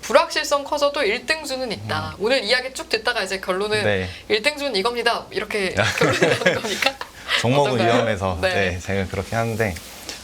불확실성 커져도 1등주는 있다. 오늘 이야기 쭉 듣다가 이제 결론은 네. 1등주는 이겁니다. 이렇게 결론이 나는 거니까. 종목은 어떤가요? 위험해서 네. 네, 제가 그렇게 하는데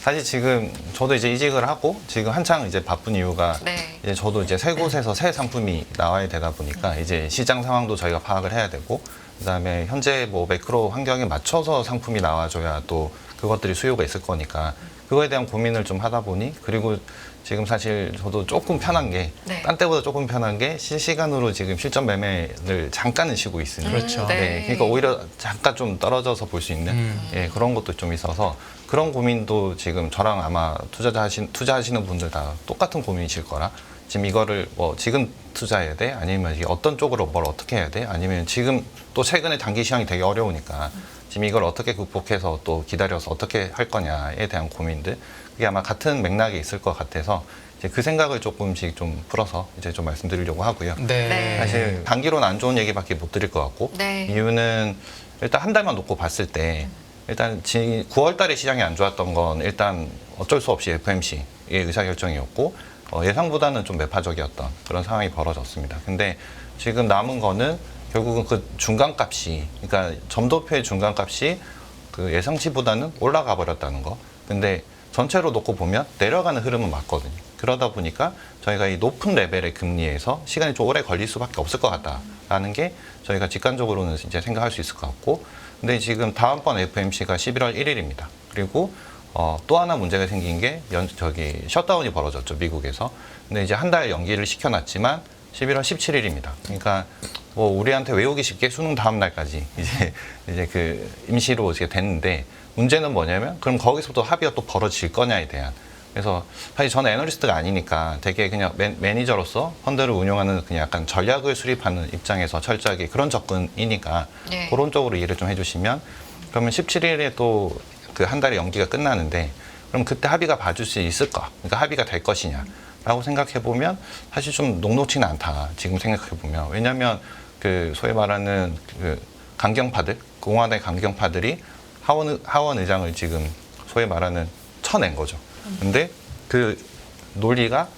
사실 지금 저도 이제 이직을 하고 지금 한창 이제 바쁜 이유가 네. 이제 저도 이제 새 곳에서 새 상품이 나와야 되다 보니까 이제 시장 상황도 저희가 파악을 해야 되고 그다음에 현재 뭐 매크로 환경에 맞춰서 상품이 나와줘야 또 그것들이 수요가 있을 거니까 그거에 대한 고민을 좀 하다 보니 그리고 지금 사실 저도 조금 편한 게 딴 네. 때보다 조금 편한 게 실시간으로 지금 실전 매매를 잠깐은 쉬고 있으니 그렇죠. 네. 그러니까 오히려 잠깐 좀 떨어져서 볼 수 있는 예, 그런 것도 좀 있어서 그런 고민도 지금 저랑 아마 투자하시는 분들 다 똑같은 고민이실 거라 지금 이거를 뭐 지금 투자해야 돼? 아니면 이게 어떤 쪽으로 뭘 어떻게 해야 돼? 아니면 지금 또 최근에 단기 시황이 되게 어려우니까 지금 이걸 어떻게 극복해서 또 기다려서 어떻게 할 거냐에 대한 고민들 그게 아마 같은 맥락에 있을 것 같아서 이제 그 생각을 조금씩 좀 풀어서 이제 좀 말씀드리려고 하고요. 네. 사실 단기로는 안 좋은 얘기밖에 못 드릴 것 같고 네. 이유는 일단 한 달만 놓고 봤을 때 일단 9월 달에 시장이 안 좋았던 건 일단 어쩔 수 없이 FMC의 의사결정이었고 예상보다는 좀 매파적이었던 그런 상황이 벌어졌습니다. 근데 지금 남은 거는 결국은 그 중간값이 그러니까 점도표의 중간값이 그 예상치보다는 올라가 버렸다는 거. 근데 전체로 놓고 보면 내려가는 흐름은 맞거든요. 그러다 보니까 저희가 이 높은 레벨의 금리에서 시간이 좀 오래 걸릴 수밖에 없을 것 같다라는 게 저희가 직관적으로는 이제 생각할 수 있을 것 같고 근데 지금 다음번 FMC가 11월 1일입니다. 그리고 또 하나 문제가 생긴 게 셧다운이 벌어졌죠, 미국에서. 근데 이제 한 달 연기를 시켜놨지만 11월 17일입니다. 그러니까 뭐 우리한테 외우기 쉽게 수능 다음 날까지 이제 그 임시로 이제 됐는데 문제는 뭐냐면 그럼 거기서부터 합의가 또 벌어질 거냐에 대한. 그래서 사실 저는 애널리스트가 아니니까 되게 그냥 매니저로서 펀드를 운용하는 그냥 약간 전략을 수립하는 입장에서 철저하게 그런 접근이니까 네. 그런 쪽으로 이해를 좀 해주시면 그러면 17일에 또 그 한 달의 연기가 끝나는데 그럼 그때 합의가 봐줄 수 있을까? 그러니까 합의가 될 것이냐라고 생각해 보면 사실 좀 녹록치는 않다. 지금 생각해 보면 왜냐하면 그 소위 말하는 그 강경파들 공화당의 강경파들이 하원 의장을 지금 소위 말하는 쳐낸 거죠. 근데 그 논리가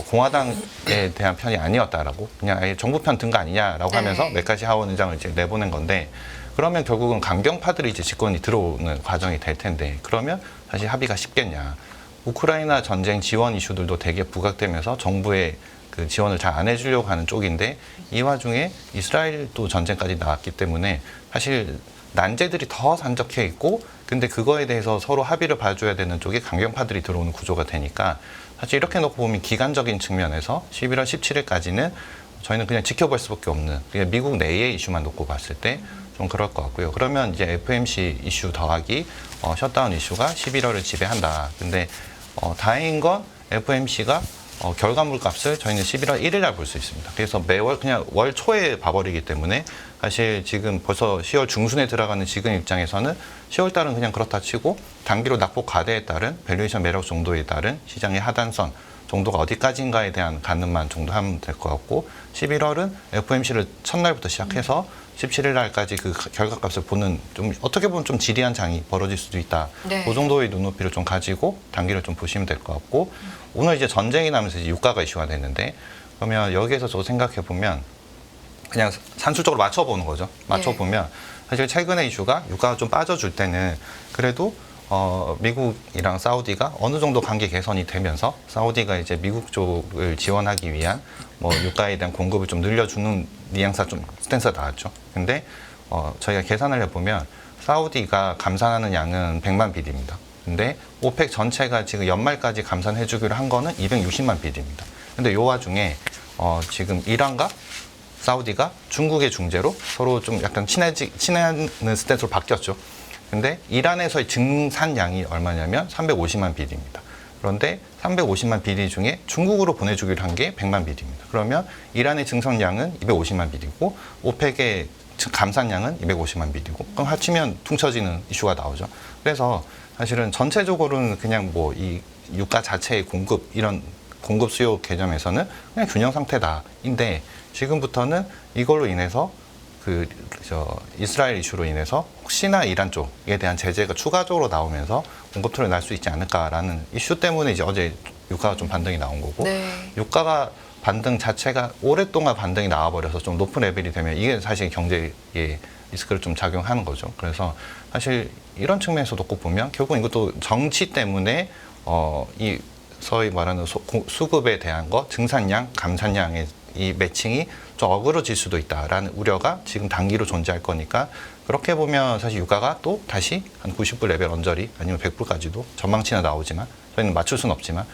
공화당에 대한 편이 아니었다라고 그냥 아예 정부 편 든 거 아니냐라고 하면서 네. 몇 가지 하원 의장을 이제 내보낸 건데 그러면 결국은 강경파들이 이제 집권이 들어오는 과정이 될 텐데 그러면 사실 합의가 쉽겠냐. 우크라이나 전쟁 지원 이슈들도 되게 부각되면서 정부의 그 지원을 잘 안 해주려고 하는 쪽인데 이 와중에 이스라엘도 전쟁까지 나왔기 때문에 사실 난제들이 더 산적해 있고 근데 그거에 대해서 서로 합의를 봐줘야 되는 쪽에 강경파들이 들어오는 구조가 되니까 사실 이렇게 놓고 보면 기간적인 측면에서 11월 17일까지는 저희는 그냥 지켜볼 수밖에 없는 그냥 미국 내의 이슈만 놓고 봤을 때 좀 그럴 것 같고요. 그러면 이제 FMC 이슈 더하기 셧다운 이슈가 11월을 지배한다. 근데 다행인 건 FMC가 결과물 값을 저희는 11월 1일 날 볼 수 있습니다. 그래서 매월 그냥 월 초에 봐버리기 때문에 사실 지금 벌써 10월 중순에 들어가는 지금 입장에서는 10월 달은 그냥 그렇다 치고 단기로 낙폭 과대에 따른 밸류에이션 매력 정도에 따른 시장의 하단선 정도가 어디까지인가에 대한 가늠만 정도 하면 될 것 같고 11월은 FOMC를 첫날부터 시작해서 17일 날까지 그 결과값을 보는 좀 어떻게 보면 좀 지리한 장이 벌어질 수도 있다. 네. 그 정도의 눈높이를 좀 가지고 단기를 좀 보시면 될 것 같고 오늘 이제 전쟁이 나면서 이제 유가가 이슈가 됐는데 그러면 여기에서 저 생각해 보면 그냥 산술적으로 맞춰보는 거죠. 맞춰보면 사실 최근의 이슈가 유가가 좀 빠져줄 때는 그래도 미국이랑 사우디가 어느 정도 관계 개선이 되면서 사우디가 이제 미국 쪽을 지원하기 위한 뭐 유가에 대한 공급을 좀 늘려주는 뉘앙스가 좀 스탠스가 나왔죠. 근데 저희가 계산을 해보면 사우디가 감산하는 양은 100만 BD입니다. 근데 오펙 전체가 지금 연말까지 감산해주기로 한 거는 260만 BD입니다. 근데 요 와중에 지금 이란과 사우디가 중국의 중재로 서로 좀 약간 친해하는 스탠스로 바뀌었죠. 근데 이란에서의 증산량이 얼마냐면 350만 BD입니다. 그런데 350만 BD 중에 중국으로 보내주기로 한 게 100만 BD입니다. 그러면 이란의 증산량은 250만 BD고 오펙의 감산량은 250만 BD고 그럼 합치면 퉁쳐지는 이슈가 나오죠. 그래서 사실은 전체적으로는 그냥 뭐 이 유가 자체의 공급 이런 공급 수요 개념에서는 그냥 균형 상태다인데 지금부터는 이걸로 인해서 이스라엘 이슈로 인해서 혹시나 이란 쪽에 대한 제재가 추가적으로 나오면서 공급 틀이 날 수 있지 않을까라는 이슈 때문에 이제 어제 유가가 좀 반등이 나온 거고 네. 유가가 반등 자체가 오랫동안 반등이 나와버려서 좀 높은 레벨이 되면 이게 사실 경제에 리스크를 좀 작용하는 거죠. 그래서 사실 이런 측면에서도 꼭 보면 결국 이것도 정치 때문에 이 소위 말하는 수급에 대한 거, 증산량, 감산량의 이 매칭이 좀 어그러질 수도 있다라는 우려가 지금 단기로 존재할 거니까 그렇게 보면 사실 유가가 또 다시 한 90불 레벨 언저리 아니면 100불까지도 전망치는 나오지만 저희는 맞출 수는 없지만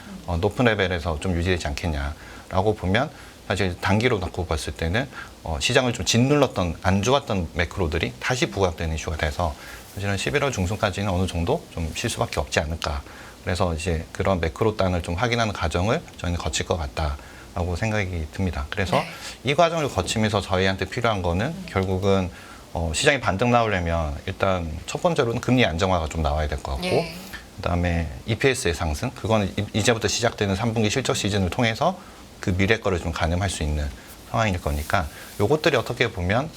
높은 레벨에서 좀 유지되지 않겠냐라고 보면 사실 단기로 놓고 봤을 때는 시장을 좀 짓눌렀던 안 좋았던 매크로들이 다시 부각되는 이슈가 돼서 사실은 11월 중순까지는 어느 정도 좀 쉴 수밖에 없지 않을까. 그래서 이제 그런 매크로 단을 좀 확인하는 과정을 저희는 거칠 것 같다라고 생각이 듭니다. 그래서 네. 이 과정을 거치면서 저희한테 필요한 거는 결국은 시장이 반등 나오려면 일단 첫 번째로는 금리 안정화가 좀 나와야 될 것 같고 예. 그다음에 EPS의 상승 그거는 이제부터 시작되는 3분기 실적 시즌을 통해서 그 미래 거를 좀 가늠할 수 있는 상황일 거니까 요것들이 어떻게 보면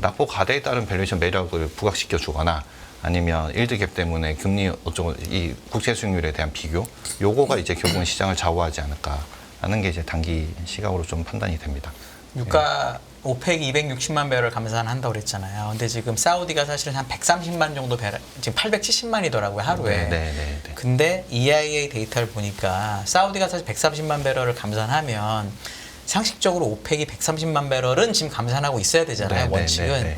낙폭 과대에 따른 밸류에이션 매력을 부각시켜 주거나 아니면 일드 갭 때문에 금리 어쩌고 이 국채 수익률에 대한 비교 요거가 이제 결국은 시장을 좌우하지 않을까 하는 게 이제 단기 시각으로 좀 판단이 됩니다. 유가 오펙이 260만 배럴 감산한다고 그랬잖아요. 근데 지금 사우디가 사실은 한 130만 정도 배럴, 지금 870만이더라고요, 하루에. 네. 근데 EIA 데이터를 보니까 사우디가 사실 130만 배럴을 감산하면 상식적으로 오펙이 130만 배럴은 지금 감산하고 있어야 되잖아요, 원칙은.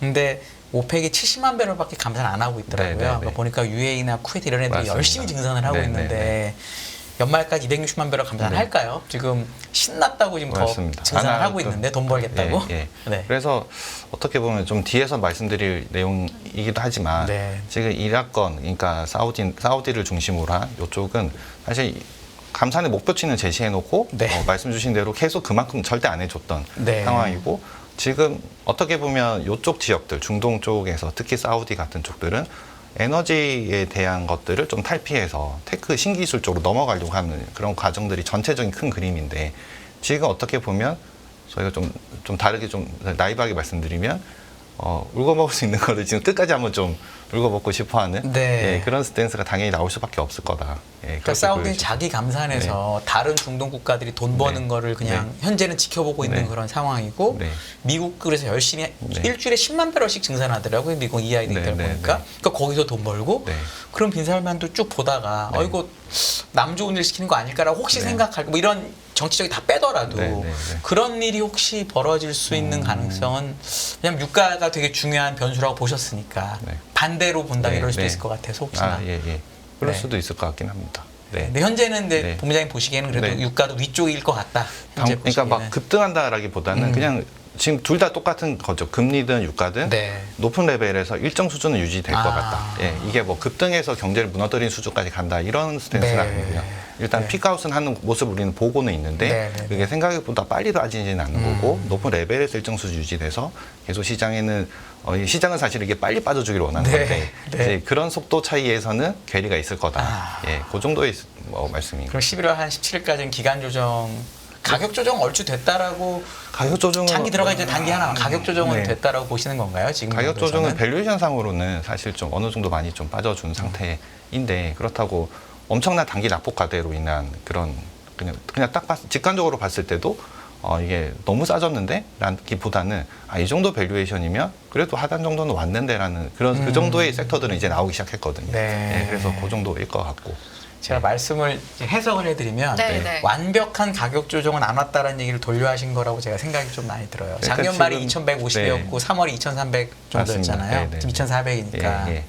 근데 오펙이 70만 배럴밖에 감산 안 하고 있더라고요. 그러니까 보니까 UAE나 쿠웨이트 이런 애들이 맞습니다. 열심히 증산을 하고 있는데 연말까지 260만 배럴 감산할까요? 지금 신났다고 지금 맞습니다. 더 증산을 하고 있는데 돈 벌겠다고. 예. 네. 그래서 어떻게 보면 좀 뒤에서 말씀드릴 내용이기도 하지만 네. 지금 이라건 그러니까 사우디를 중심으로 한 이쪽은 사실 감산의 목표치는 제시해놓고 네. 말씀 주신 대로 계속 그만큼 절대 안 해줬던 네. 상황이고 지금 어떻게 보면 이쪽 지역들 중동 쪽에서 특히 사우디 같은 쪽들은 에너지에 대한 것들을 좀 탈피해서 테크 신기술 쪽으로 넘어가려고 하는 그런 과정들이 전체적인 큰 그림인데 지금 어떻게 보면 저희가 좀 다르게 좀 나이브하게 말씀드리면 울고먹을 수 있는 거를 지금 끝까지 한번 좀 울고먹고 싶어하는 네. 그런 스탠스가 당연히 나올 수밖에 없을 거다. 그러니까 사우디는 자기 감산해서 다른 중동 국가들이 돈 버는 네. 거를 그냥 현재는 지켜보고 있는 네. 그런 상황이고 네. 미국 그래서 열심히 네. 일주일에 10만 배럴씩 증산하더라고요. 미국 EI 데이터를 네. 보니까. 그러니까 거기서 돈 벌고 네. 그런 빈살만도 쭉 보다가 네. 이거 남 좋은 일 시키는 거 아닐까라고 혹시 네. 생각할 뭐 이런 정치적이 다 빼더라도 네. 그런 일이 혹시 벌어질 수 있는 가능성은 왜냐면 유가가 되게 중요한 변수라고 보셨으니까 네. 반대로 본다면 네. 이럴 수도 네. 있을 것 같아서 혹시나. 그럴 네. 수도 있을 것 같긴 합니다. 네. 근데 현재는 이제 네. 본부장님 보시기에는 그래도 네. 유가도 위쪽일 것 같다. 현재 그러니까 막 보시기에는. 급등한다라기보다는 그냥 지금 둘 다 똑같은 거죠. 금리든 유가든 네. 높은 레벨에서 일정 수준은 유지될 것 같다. 이게 뭐 급등해서 경제를 무너뜨리는 수준까지 간다 이런 스탠스는 네. 아니고요. 일단 네. 피크아웃은 하는 모습을 우리는 보고는 있는데 네. 그게 생각보다 빨리 빠지지는 않는 거고 높은 레벨에서 일정 수준 유지돼서 계속 시장에는 시장은 사실 이게 빨리 빠져주기를 원하는 네. 건데 네. 이제 그런 속도 차이에서는 괴리가 있을 거다. 그 정도의 말씀입니다. 그럼 11월 한 17일까지는 기간 조정 가격 조정 얼추 됐다라고 가격 조정은 장기 들어가 이제 단기 하나 가격 조정은 네. 됐다라고 보시는 건가요? 지금 가격 조정은 정도에서는? 밸류에이션 상으로는 사실 좀 어느 정도 많이 좀 빠져준 상태인데 그렇다고 엄청난 단기 낙폭 과대로 인한 그런 그냥 딱 직관적으로 봤을 때도 이게 너무 싸졌는데 라기보다는 이 정도 밸류에이션이면 그래도 하단 정도는 왔는데라는 그런 그 정도의 섹터들은 이제 나오기 시작했거든요. 네. 그래서 그 정도일 것 같고. 제가 말씀을 이제 해석을 해드리면 네. 완벽한 가격 조정은 안 왔다라는 얘기를 돌려하신 거라고 제가 생각이 좀 많이 들어요. 그러니까 작년 말이 지금- 2,150이었고 3월이 2,300 정도였잖아요. 맞습니다. 지금 2,400이니까.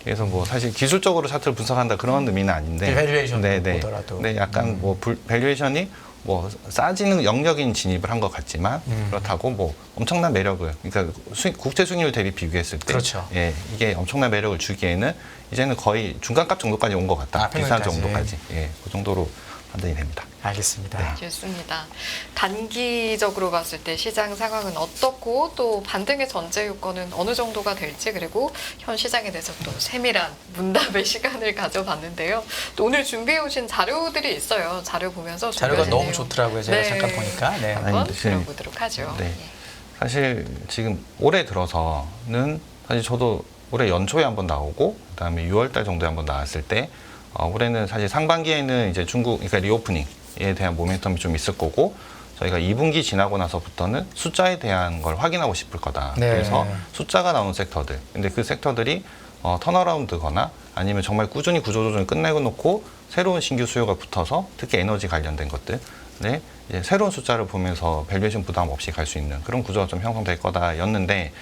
그래서 뭐 사실 기술적으로 차트를 분석한다 그런 의미는 아닌데 밸류에이션으로 보더라도. 네, 약간 뭐 밸류에이션이 뭐 싸지는 영역인 진입을 한 것 같지만 그렇다고 뭐 엄청난 매력을 그러니까 국채 수익률 대비 비교했을 때 그렇죠. 이게 엄청난 매력을 주기에는 이제는 거의 중간값 정도까지 온 것 같다. 비싼 평균까지. 정도까지 그 정도로 판단이 됩니다. 알겠습니다. 좋습니다. 단기적으로 봤을 때 시장 상황은 어떻고 또 반등의 전제 요건은 어느 정도가 될지 그리고 현 시장에 대해서 또 세밀한 문답의 시간을 가져봤는데요. 또 오늘 준비해 오신 자료들이 있어요. 자료 보면서 자료가 준비하신 너무 내용. 좋더라고요. 제가 네. 잠깐 보니까. 네. 한번 아니, 지금- 들어보도록 하죠. 네. 예. 사실 지금 올해 들어서는 사실 저도 올해 연초에 한번 나오고 그다음에 6월달 정도에 한번 나왔을 때 올해는 사실 상반기에는 이제 중국 그러니까 리오프닝 대한 모멘텀이 좀 있을 거고 저희가 2분기 지나고 나서부터는 숫자에 대한 걸 확인하고 싶을 거다. 네. 그래서 숫자가 나오는 섹터들. 근데 그 섹터들이 턴어라운드거나 아니면 정말 꾸준히 구조조정을 끝내고 놓고 새로운 신규 수요가 붙어서 특히 에너지 관련된 것들. 네, 이제 새로운 숫자를 보면서 밸류에이션 부담 없이 갈 수 있는 그런 구조가 좀 형성될 거다였는데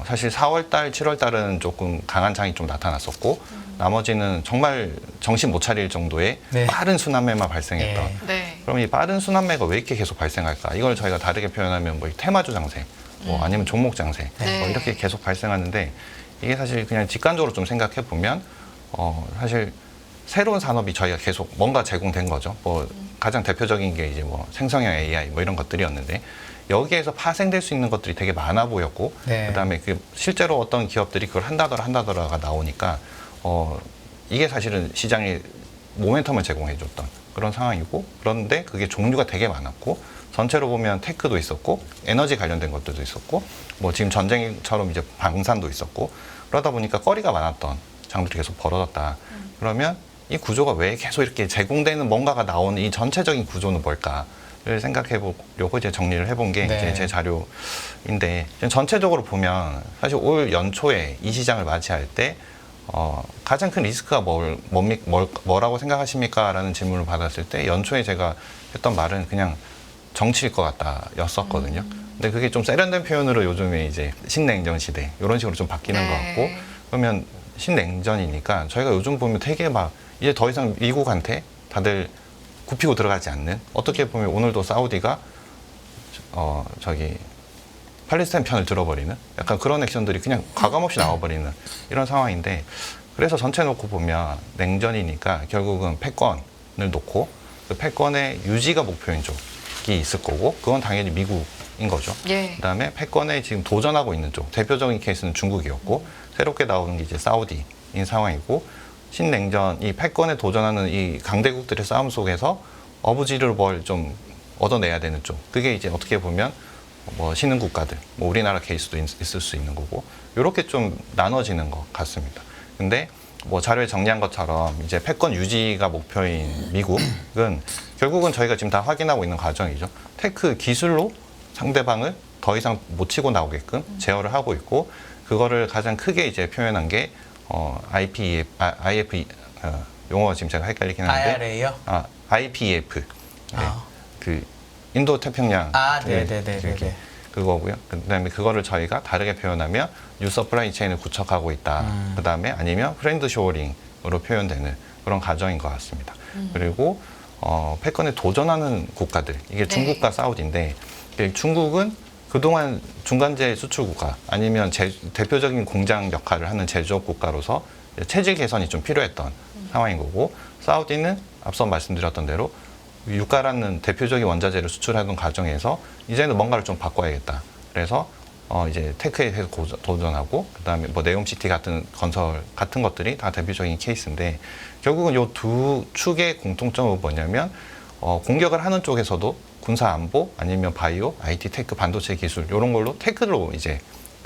사실 4월달, 7월달은 조금 강한 장이 좀 나타났었고 나머지는 정말 정신 못 차릴 정도의 네. 빠른 순환매만 발생했던 네. 네. 그럼 이 빠른 순환매가 왜 이렇게 계속 발생할까? 이걸 저희가 다르게 표현하면 뭐 테마주 장세, 뭐 아니면 종목 장세 네. 뭐 이렇게 계속 발생하는데 이게 사실 그냥 직관적으로 좀 생각해 보면 사실 새로운 산업이 저희가 계속 뭔가 제공된 거죠. 뭐 가장 대표적인 게 이제 뭐 생성형 AI 뭐 이런 것들이었는데 여기에서 파생될 수 있는 것들이 되게 많아 보였고 네. 그다음에 그 실제로 어떤 기업들이 그걸 한다더라가 나오니까 이게 사실은 시장에 모멘텀을 제공해 줬던 그런 상황이고 그런데 그게 종류가 되게 많았고 전체로 보면 테크도 있었고 에너지 관련된 것들도 있었고 뭐 지금 전쟁처럼 이제 방산도 있었고 그러다 보니까 거리가 많았던 장들이 계속 벌어졌다. 그러면 이 구조가 왜 계속 이렇게 제공되는 뭔가가 나오는 이 전체적인 구조는 뭘까를 생각해 보려고 이제 정리를 해본 게 네. 이제 제 자료인데 전체적으로 보면 사실 올 연초에 이 시장을 맞이할 때 가장 큰 리스크가 뭐라고 생각하십니까? 라는 질문을 받았을 때 연초에 제가 했던 말은 그냥 정치일 것 같다 였었거든요. 근데 그게 좀 세련된 표현으로 요즘에 이제 신냉전 시대 이런 식으로 좀 바뀌는 것 같고 그러면 신냉전이니까 저희가 요즘 보면 되게 막 이제 더 이상 미국한테 다들 굽히고 들어가지 않는 어떻게 보면 오늘도 사우디가 팔레스타인 편을 들어버리는 약간 그런 액션들이 그냥 과감없이 나와버리는 이런 상황인데 그래서 전체 놓고 보면 냉전이니까 결국은 패권을 놓고 그 패권의 유지가 목표인 쪽이 있을 거고 그건 당연히 미국인 거죠. 예. 그다음에 패권에 지금 도전하고 있는 쪽 대표적인 케이스는 중국이었고 새롭게 나오는 게 이제 사우디인 상황이고 신냉전 이 패권에 도전하는 이 강대국들의 싸움 속에서 어부지를 뭘 좀 얻어내야 되는 쪽 그게 이제 어떻게 보면 뭐 신흥 국가들 뭐 우리나라 케이스도 있을 수 있는 거고 이렇게 좀 나눠지는 것 같습니다. 근데 뭐 자료에 정리한 것처럼 이제 패권 유지가 목표인 미국은 결국은 저희가 지금 다 확인하고 있는 과정이죠. 테크 기술로 상대방을 더 이상 못 치고 나오게끔 제어를 하고 있고 그거를 가장 크게 이제 표현한 게 IPF 용어가 지금 제가 헷갈리긴 하는데 IRA요? IPF 그 인도 태평양 네네네. 그거고요. 그다음에 그거를 저희가 다르게 표현하면 뉴 서플라이 체인을 구축하고 있다. 그다음에 아니면 프렌드 쇼어링으로 표현되는 그런 과정인 것 같습니다. 그리고 패권에 도전하는 국가들 이게 중국과 사우디인데 중국은 그동안 중간재 수출 국가 아니면 대표적인 공장 역할을 하는 제조업 국가로서 체질 개선이 좀 필요했던 상황인 거고 사우디는 앞서 말씀드렸던 대로 유가라는 대표적인 원자재를 수출하던 과정에서 이제는 뭔가를 좀 바꿔야겠다. 그래서 이제 테크에 계속 도전하고 그다음에 뭐 네옴시티 같은 건설 같은 것들이 다 대표적인 케이스인데 결국은 이 두 축의 공통점은 뭐냐면 공격을 하는 쪽에서도 군사 안보 아니면 바이오, IT 테크, 반도체 기술 이런 걸로 테크로 이제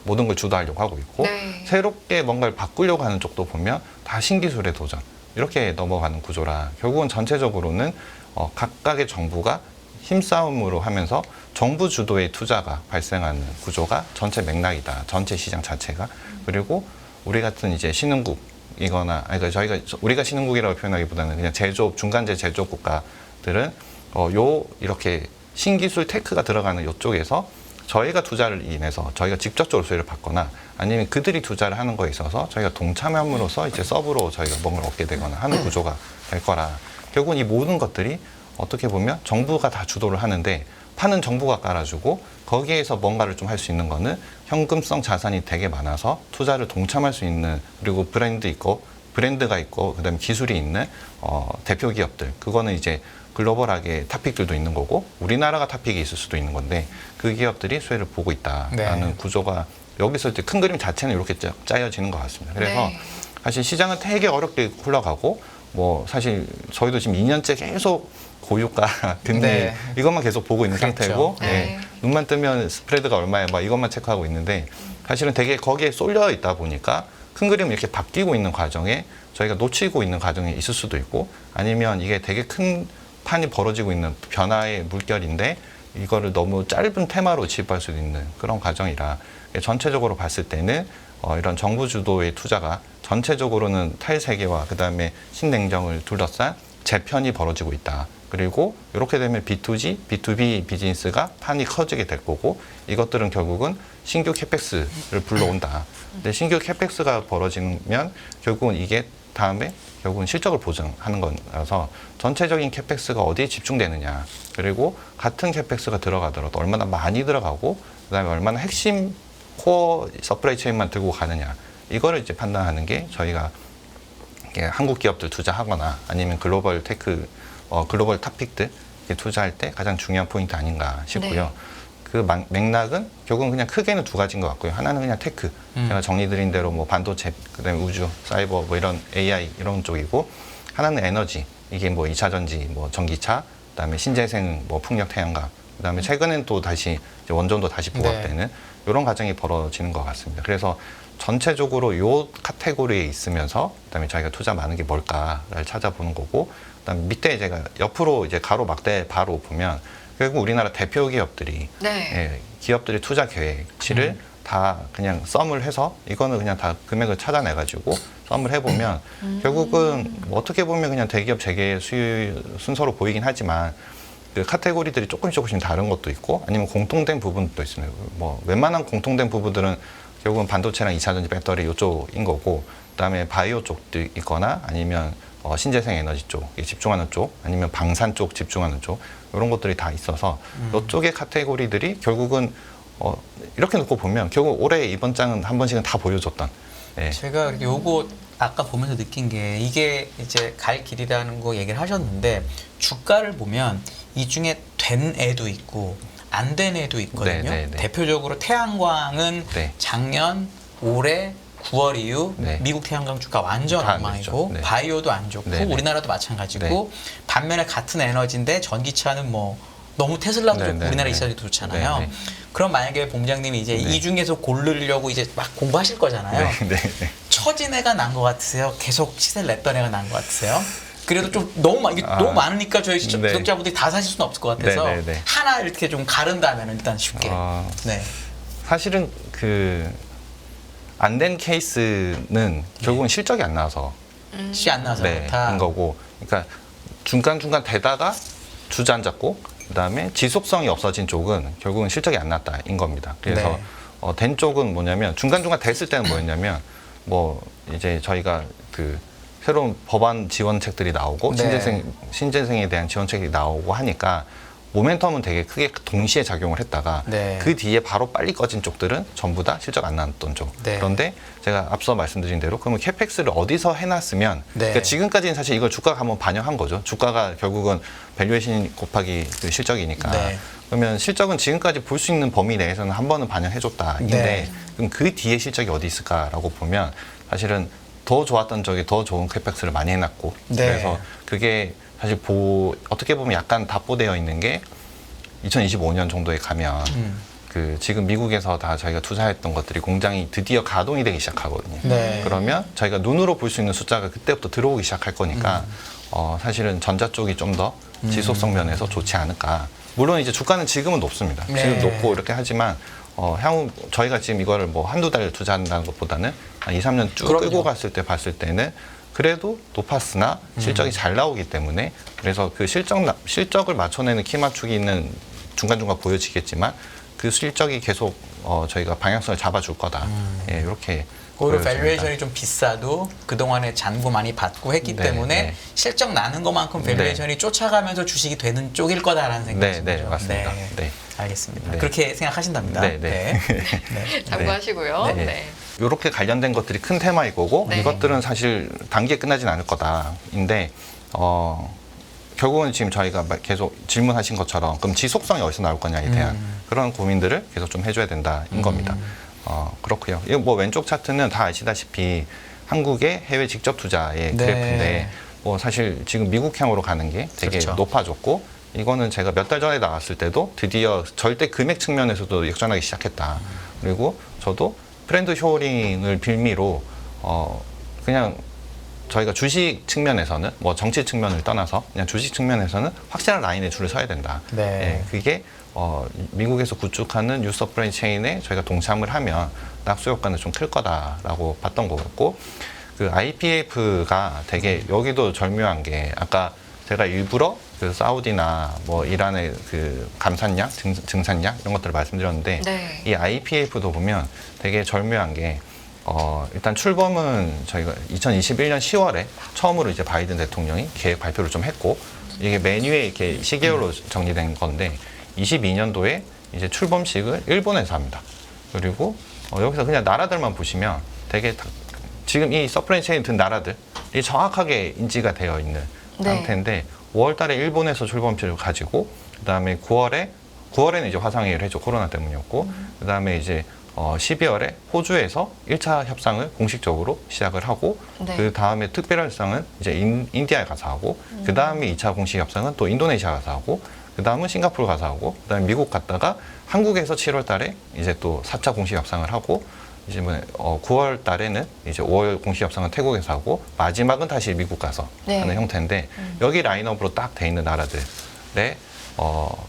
모든 걸 주도하려고 하고 있고 새롭게 뭔가를 바꾸려고 하는 쪽도 보면 다 신기술의 도전 이렇게 넘어가는 구조라 결국은 전체적으로는 각각의 정부가 힘싸움으로 하면서 정부 주도의 투자가 발생하는 구조가 전체 맥락이다. 전체 시장 자체가. 그리고 우리 같은 이제 신흥국이거나, 그러니까 저희가 우리가 신흥국이라고 표현하기보다는 그냥 제조업, 중간재 제조업 국가들은 이렇게 신기술 테크가 들어가는 이쪽에서 저희가 투자를 인해서 저희가 직접적으로 수혜를 받거나 아니면 그들이 투자를 하는 거에 있어서 저희가 동참함으로써 이제 서브로 저희가 뭔가를 얻게 되거나 하는 구조가 될 거라. 결국은 이 모든 것들이 어떻게 보면 정부가 다 주도를 하는데 판은 정부가 깔아주고 거기에서 뭔가를 좀 할 수 있는 거는 현금성 자산이 되게 많아서 투자를 동참할 수 있는 그리고 브랜드가 있고 그다음에 기술이 있는 대표 기업들 그거는 이제 글로벌하게 탑픽들도 있는 거고 우리나라가 탑픽이 있을 수도 있는 건데 그 기업들이 수혜를 보고 있다라는 구조가 여기서 이제 큰 그림 자체는 이렇게 짜여지는 것 같습니다. 그래서 사실 시장은 되게 어렵게 흘러가고 뭐 사실 저희도 지금 2년째 계속 고유가 금리 이것만 계속 보고 있는 상태고 눈만 뜨면 스프레드가 얼마야 막 이것만 체크하고 있는데 사실은 되게 거기에 쏠려 있다 보니까 큰 그림이 이렇게 바뀌고 있는 과정에 저희가 놓치고 있는 과정이 있을 수도 있고 아니면 이게 되게 큰 판이 벌어지고 있는 변화의 물결인데 이거를 너무 짧은 테마로 집할 수도 있는 그런 과정이라 전체적으로 봤을 때는 이런 정부 주도의 투자가 전체적으로는 탈세계와 그다음에 신냉정을 둘러싼 재편이 벌어지고 있다. 그리고 이렇게 되면 B2G, B2B 비즈니스가 판이 커지게 될 거고 이것들은 결국은 신규 캐펙스를 불러온다. 근데 신규 캐펙스가 벌어지면 결국은 이게 다음에 결국은 실적을 보증하는 거라서 전체적인 캐펙스가 어디에 집중되느냐 그리고 같은 캐펙스가 들어가더라도 얼마나 많이 들어가고 그다음에 얼마나 핵심 코어 서플라이 체인만 들고 가느냐 이거를 이제 판단하는 게 저희가 한국 기업들 투자하거나 아니면 글로벌 테크 글로벌 탑픽들 투자할 때 가장 중요한 포인트 아닌가 싶고요. 네. 그 맥락은 결국은 그냥 크게는 두 가지인 것 같고요. 하나는 그냥 테크, 제가 정리드린 대로 뭐 반도체, 그다음에 우주, 사이버, 뭐 이런 AI 이런 쪽이고, 하나는 에너지, 이게 뭐 2차 전지, 뭐 전기차, 그다음에 신재생, 뭐 풍력, 태양광, 그다음에 최근엔 또 다시 이제 원전도 다시 부각되는 이런 과정이 벌어지는 것 같습니다. 그래서 전체적으로 요 카테고리에 있으면서 그다음에 저희가 투자 많은 게 뭘까를 찾아보는 거고, 그다음에 밑에 제가 옆으로 이제 가로 막대 바로 보면 결국 우리나라 대표 기업들이 기업들의 투자 계획치를 다 그냥 썸을 해서 이거는 그냥 다 금액을 찾아내가지고 썸을 해보면 결국은 뭐 어떻게 보면 그냥 대기업 재계 수율 순서로 보이긴 하지만 그 카테고리들이 조금씩 다른 것도 있고 아니면 공통된 부분도 있습니다. 뭐 웬만한 공통된 부분들은 결국은 반도체랑 2차전지 배터리 이쪽인 거고 그다음에 바이오 쪽도 있거나 아니면 신재생 에너지 쪽에 집중하는 쪽 아니면 방산 쪽 집중하는 쪽 이런 것들이 다 있어서 이쪽의 카테고리들이 결국은 이렇게 놓고 보면 결국 올해 이번 장은 한 번씩은 다 보여줬던 제가 요거 아까 보면서 느낀 게 이게 이제 갈 길이라는 거 얘기를 하셨는데 주가를 보면 이 중에 된 애도 있고 안 된 애도 있거든요. 대표적으로 태양광은 작년 올해 9월 이후 미국 태양광 주가 완전 엉망이고 바이오도 안 좋고 우리나라도 마찬가지고 반면에 같은 에너지인데 전기차는 뭐 너무 테슬라도 좋고 우리나라 이사도 좋잖아요. 그럼 만약에 봉장님이 이제 이 중에서 고르려고 이제 막 공부하실 거잖아요. 처진 애가 난 것 같으세요? 계속 시세를 냈던 애가 난 것 같으세요? 그래도 좀 너무 많으니까 저희 구독자분들이 다 사실 수는 없을 것 같아서 하나 이렇게 좀 가른다면 일단 쉽게. 사실은 그 안 된 케이스는 결국은 실적이 안 나와서 안 나와서 인 거고, 그러니까 중간중간 되다가 주저앉았고 그다음에 지속성이 없어진 쪽은 결국은 실적이 안 났다인 겁니다. 그래서 된 쪽은 뭐냐면 중간중간 됐을 때는 뭐였냐면 뭐 이제 저희가 그 새로운 법안 지원책들이 나오고 신재생에 대한 지원책이 나오고 하니까 모멘텀은 되게 크게 동시에 작용을 했다가 그 뒤에 바로 빨리 꺼진 쪽들은 전부 다 실적 안 나왔던 쪽. 그런데 제가 앞서 말씀드린 대로 그러면 캐펙스를 어디서 해놨으면 그러니까 지금까지는 사실 이걸 주가가 한번 반영한 거죠. 주가가 결국은 밸류에이션 곱하기 그 실적이니까. 그러면 실적은 지금까지 볼 수 있는 범위 내에서는 한 번은 반영해줬다인데 그럼 그 뒤에 실적이 어디 있을까라고 보면 사실은 더 좋았던 적에 더 좋은 캐펙스를 많이 해놨고 그래서 그게 사실 어떻게 보면 약간 답보되어 있는 게 2025년 정도에 가면 그 지금 미국에서 다 저희가 투자했던 것들이 공장이 드디어 가동이 되기 시작하거든요. 그러면 저희가 눈으로 볼 수 있는 숫자가 그때부터 들어오기 시작할 거니까 사실은 전자 쪽이 좀 더 지속성 면에서 좋지 않을까. 물론 이제 주가는 지금은 높습니다. 지금 높고 이렇게 하지만 향후 저희가 지금 이거를 뭐 한두 달 투자한다는 것보다는 한 2, 3년 쭉 끌고 갔을 때 봤을 때는 그래도 높았으나 실적이 잘 나오기 때문에 그래서 그 실적을 맞춰내는 키 맞추기 있는 중간중간 보여지겠지만 그 실적이 계속 저희가 방향성을 잡아줄 거다. 이렇게 오히려 밸류에이션이 좀 비싸도 그동안에 잔고 많이 받고 했기 때문에 실적 나는 것만큼 밸류에이션이 쫓아가면서 주식이 되는 쪽일 거다라는 생각이죠. 네, 맞습니다. 알겠습니다. 그렇게 생각하신답니다. 참고하시고요. 이렇게 관련된 것들이 큰 테마일 거고 이것들은 사실 단기에 끝나진 않을 거다인데 결국은 지금 저희가 계속 질문하신 것처럼 그럼 지속성이 어디서 나올 거냐에 대한 그런 고민들을 계속 좀 해줘야 된다인 겁니다. 그렇고요. 이거 뭐 왼쪽 차트는 다 아시다시피 한국의 해외 직접 투자의 그래프인데 뭐 사실 지금 미국향으로 가는 게 되게 높아졌고 이거는 제가 몇 달 전에 나왔을 때도 드디어 절대 금액 측면에서도 역전하기 시작했다. 그리고 저도 브랜드 쇼링을 빌미로 그냥 저희가 주식 측면에서는 뭐 정치 측면을 떠나서 그냥 주식 측면에서는 확실한 라인에 줄을 서야 된다. 네. 예, 그게 미국에서 구축하는 뉴 서플라이 체인에 저희가 동참을 하면 낙수 효과는 좀 클 거다라고 봤던 거였고, 그 IPF가 되게 여기도 절묘한 게 아까 제가 일부러 그 사우디나 뭐 이란의 그 감산량, 증산량 이런 것들을 말씀드렸는데 네. 이 IPF도 보면 되게 절묘한 게 일단 출범은 저희가 2021년 10월에 처음으로 이제 바이든 대통령이 계획 발표를 좀 했고, 이게 메뉴에 이렇게 시계열로 정리된 건데 22년도에 이제 출범식을 일본에서 합니다. 그리고 여기서 그냥 나라들만 보시면 되게 지금 이 서플라이 체인 든 나라들이 정확하게 인지가 되어 있는 네. 상태인데 5월 달에 일본에서 출범식을 가지고 그다음에 9월에는 이제 화상회의를 했죠. 코로나 때문이었고, 그다음에 이제 12월에 호주에서 1차 협상을 공식적으로 시작을 하고, 네. 그 다음에 특별 협상은 이제 인디아에 가서 하고, 그 다음에 2차 공식 협상은 또 인도네시아 가서 하고, 그 다음은 싱가포르 가서 하고, 그 다음에 미국 갔다가 한국에서 7월 달에 이제 또 4차 공식 협상을 하고, 이제 9월 달에는 이제 5월 공식 협상은 태국에서 하고, 마지막은 다시 미국 가서 네. 하는 형태인데, 여기 라인업으로 딱 돼 있는 나라들의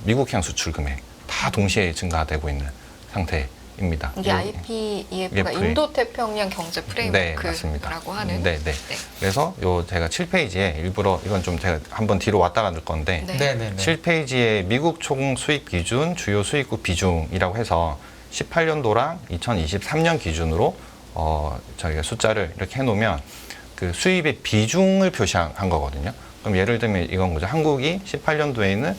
미국향 수출 금액 다 동시에 증가되고 있는 상태입니다. 이게 IPEF가 EFA. 인도태평양 경제 네, 맞습니다. 프레임워크라고 하는. 네. 그래서 요 제가 7페이지에 일부러 이건 좀 제가 한번 뒤로 왔다가 넣을 건데, 네. 네네네. 7페이지에 미국 총 수입 기준 주요 수입국 비중이라고 해서 18년도랑 2023년 기준으로 저희가 숫자를 이렇게 해놓으면 그 수입의 비중을 표시한 거거든요. 그럼 예를 들면 이건 거죠. 한국이 18년도에는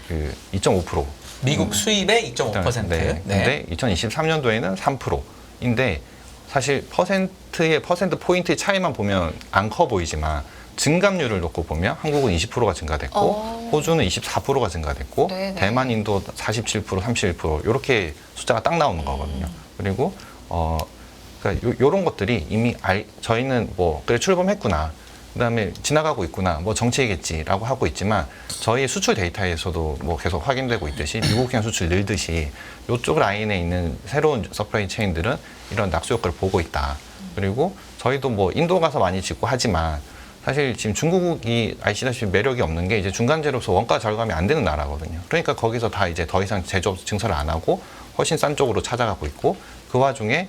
그 2.5%. 미국 수입의 2.5%. 네. 근데 2023년도에는 3%인데 사실 퍼센트 포인트의 차이만 보면 안 커 보이지만 증감률을 놓고 보면 한국은 20%가 증가됐고 호주는 24%가 증가됐고 네네. 대만, 인도 47%, 31% 이렇게 숫자가 딱 나오는 거거든요. 그리고 그러니까 요런 것들이 이미 저희는 뭐 그래 출범했구나. 그다음에 지나가고 있구나. 뭐 정치이겠지라고 하고 있지만 저희 수출 데이터에서도 뭐 계속 확인되고 있듯이 미국형 수출 늘듯이 이쪽 라인에 있는 새로운 서플라이 체인들은 이런 낙수 효과를 보고 있다. 그리고 저희도 뭐 인도 가서 많이 짓고 하지만 사실 지금 중국이 아시다시피 매력이 없는 게 이제 중간재료로서 원가 절감이 안 되는 나라거든요. 그러니까 거기서 다 이제 더 이상 제조업 증설을 안 하고 훨씬 싼 쪽으로 찾아가고 있고, 그 와중에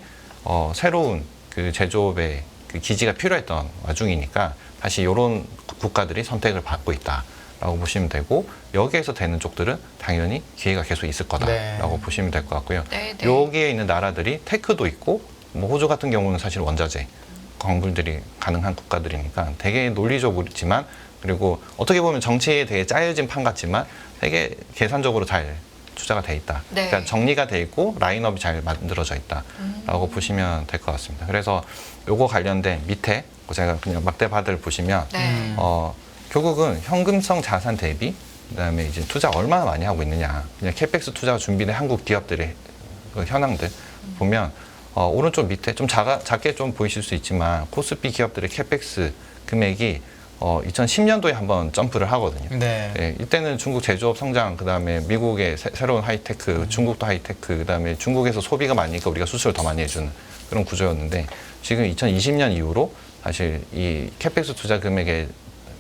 새로운 그 제조업의 그 기지가 필요했던 와중이니까 다시 이런 국가들이 선택을 받고 있다라고 보시면 되고, 여기에서 되는 쪽들은 당연히 기회가 계속 있을 거다라고 보시면 될 것 같고요. 네. 여기에 있는 나라들이 테크도 있고, 뭐 호주 같은 경우는 사실 원자재 광물들이 가능한 국가들이니까 되게 논리적이지만, 그리고 어떻게 보면 정치에 되게 짜여진 판 같지만 되게 계산적으로 잘 투자가 돼 있다. 네. 그러니까 정리가 돼 있고 라인업이 잘 만들어져 있다라고 보시면 될 것 같습니다. 그래서 요거 관련된 밑에 제가 그냥 막대바들 보시면 네. 결국은 현금성 자산 대비, 그다음에 이제 투자 얼마나 많이 하고 있느냐, 그냥 캐펙스 투자가 준비된 한국 기업들의 그 현황들 보면 오른쪽 밑에 좀 작게 좀 보이실 수 있지만 코스피 기업들의 캐펙스 금액이 2010년도에 한번 점프를 하거든요. 네. 예, 이때는 중국 제조업 성장, 그다음에 미국의 새로운 하이테크, 중국도 하이테크, 그다음에 중국에서 소비가 많으니까 우리가 수출을 더 많이 해주는 그런 구조였는데, 지금 2020년 이후로 사실 이 캐펙스 투자 금액의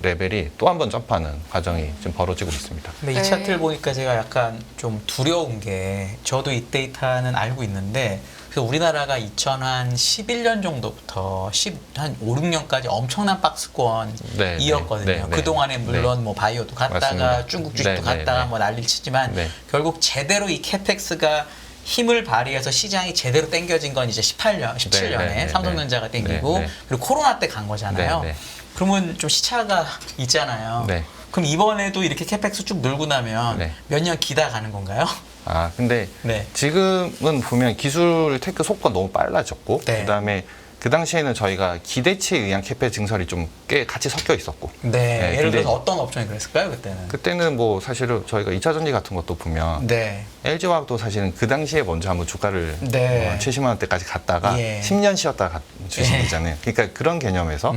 레벨이 또 한 번 점프하는 과정이 지금 벌어지고 있습니다. 근데 이 네. 차트를 보니까 제가 약간 좀 두려운 게, 저도 이 데이터는 알고 있는데, 그래서 우리나라가 2011년 정도부터 한 5, 6년까지 엄청난 박스권이었거든요. 네. 그동안에 물론 뭐 바이오도 갔다가 맞습니다. 중국 주식도 네, 갔다가 네. 뭐 난리를 치지만 네. 결국 제대로 이 캐펙스가 힘을 발휘해서 시장이 제대로 땡겨진 건 이제 17년에 네. 삼성전자가 땡기고, 네. 그리고 코로나 때 간 거잖아요. 네. 그러면 좀 시차가 있잖아요. 네. 그럼 이번에도 이렇게 캐펙스 쭉 늘고 나면 네. 몇 년 기다 가는 건가요? 근데 네. 지금은 보면 기술 테크 속도가 너무 빨라졌고, 네. 그다음에 그 당시에는 저희가 기대치에 의한 캐페 증설이 좀 꽤 같이 섞여 있었고, 네. 예를 근데 들어서 어떤 업종이 그랬을까요, 그때는? 그때는 뭐 사실은 저희가 2차 전지 같은 것도 보면 네. LG화학도 사실은 그 당시에 먼저 한번 주가를 네. 70만 원대까지 갔다가 예. 10년 쉬었다가 간 주식이잖아요. 그러니까 그런 개념에서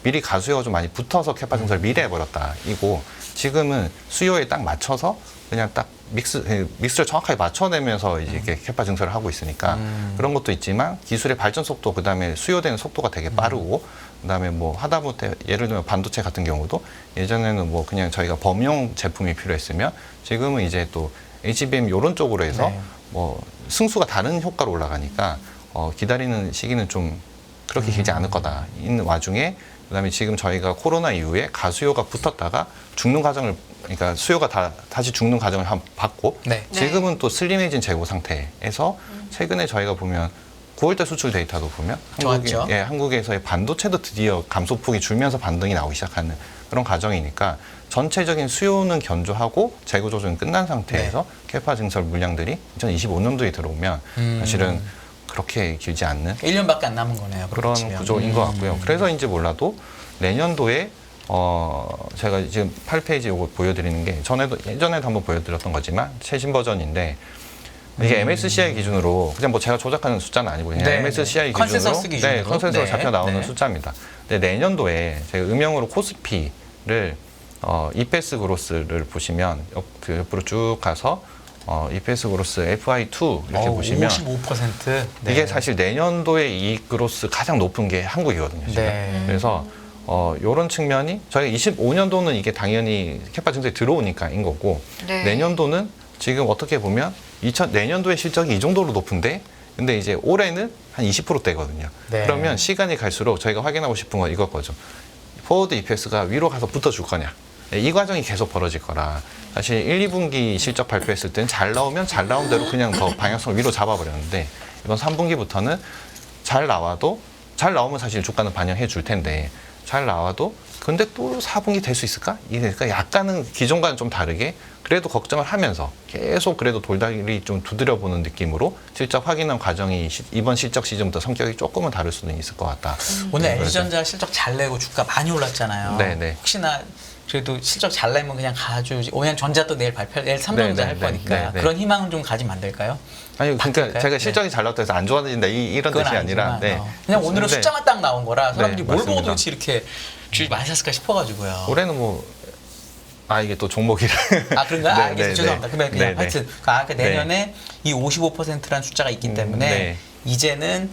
미리 가수요가 좀 많이 붙어서 캐파 증설을 미리 해버렸다 이고, 지금은 수요에 딱 맞춰서 그냥 딱 믹스를 정확하게 맞춰내면서 이제 이렇게 캐파 증설을 하고 있으니까 그런 것도 있지만, 기술의 발전 속도, 그다음에 수요되는 속도가 되게 빠르고, 그다음에 뭐 하다못해 예를 들면 반도체 같은 경우도 예전에는 뭐 그냥 저희가 범용 제품이 필요했으면 지금은 이제 또 HBM 이런 쪽으로 해서 네. 뭐 승수가 다른 효과로 올라가니까 기다리는 시기는 좀 그렇게 길지 않을 거다. 있는 와중에 그다음에 지금 저희가 코로나 이후에 가수요가 붙었다가 죽는 과정을 그러니까 수요가 다시 죽는 과정을 받고 네. 지금은 또 슬림해진 재고 상태에서 최근에 저희가 보면 9월달 수출 데이터도 보면 좋았죠. 한국에서의 반도체도 드디어 감소폭이 줄면서 반등이 나오기 시작하는 그런 과정이니까 전체적인 수요는 견조하고 재고 조정은 끝난 상태에서 캐파 증설 물량들이 2025년도에 들어오면 사실은 그렇게 길지 않는 1년밖에 안 남은 거네요. 그런 치면. 구조인 것 같고요. 그래서인지 몰라도 내년도에 제가 지금 8페이지 요거 보여드리는 게 예전에도 한번 보여드렸던 거지만 최신 버전인데 이게 MSCI 기준으로 그냥 뭐 제가 조작하는 숫자는 아니고 그냥 네, MSCI 네. 기준으로 컨센서스 기준으로. 컨센서스 네. 잡혀 나오는 네. 숫자입니다. 근데 내년도에 제가 음영으로 코스피를 EPS 그로스를 보시면 그 옆으로 쭉 가서 EPS 그로스 FI2 이렇게 보시면 55%. 네. 이게 사실 내년도의 이익 그로스 가장 높은 게 한국이거든요. 지금. 네. 그래서 이런 측면이 저희가 25년도는 이게 당연히 캐파 증설이 들어오니까인 거고 네. 내년도는 지금 어떻게 보면 내년도의 실적이 이 정도로 높은데 근데 이제 올해는 한 20%대거든요. 네. 그러면 시간이 갈수록 저희가 확인하고 싶은 건 이거거죠. 포워드 EPS가 위로 가서 붙어줄 거냐. 이 과정이 계속 벌어질 거라. 사실 1, 2분기 실적 발표했을 때는 잘 나오면 잘 나온 대로 그냥 더 방향성을 위로 잡아버렸는데 이번 3분기부터는 잘 나오면 사실 주가는 반영해 줄 텐데 잘 나와도 근데 또 4분기 될 수 있을까? 그러니까 약간은 기존과는 좀 다르게 그래도 걱정을 하면서 계속 그래도 돌다리 좀 두드려보는 느낌으로 실적 확인한 과정이 이번 실적 시즌부터 성격이 조금은 다를 수는 있을 것 같다. 오늘 그래서- LG전자 실적 잘 내고 주가 많이 올랐잖아요. 네네. 혹시나 그래도 실적 잘 내면 그냥 가져오지. 오늘 전자 또 내일 내일 삼성전자 할 네네. 거니까 네네. 그런 희망은 좀 가지면 안 될까요? 아니 그러니까 바뀔까요? 제가 실적이 잘 나왔다 해서 안 좋아진다 이런 그건 뜻이 아니라 아니지만, 그냥 오늘은 근데 숫자만 딱 나온 거라 사람들이 뭘 보고 맞습니다. 도대체 이렇게 주식 많이 샀을까 싶어가지고요. 올해는 뭐 이게 또 종목이라 아 그런가? 네, 알겠어요. 네, 죄송합니다. 네. 그러면 그냥 네, 네. 하여튼 그 내년에 이 55%라는 숫자가 있기 때문에 네. 이제는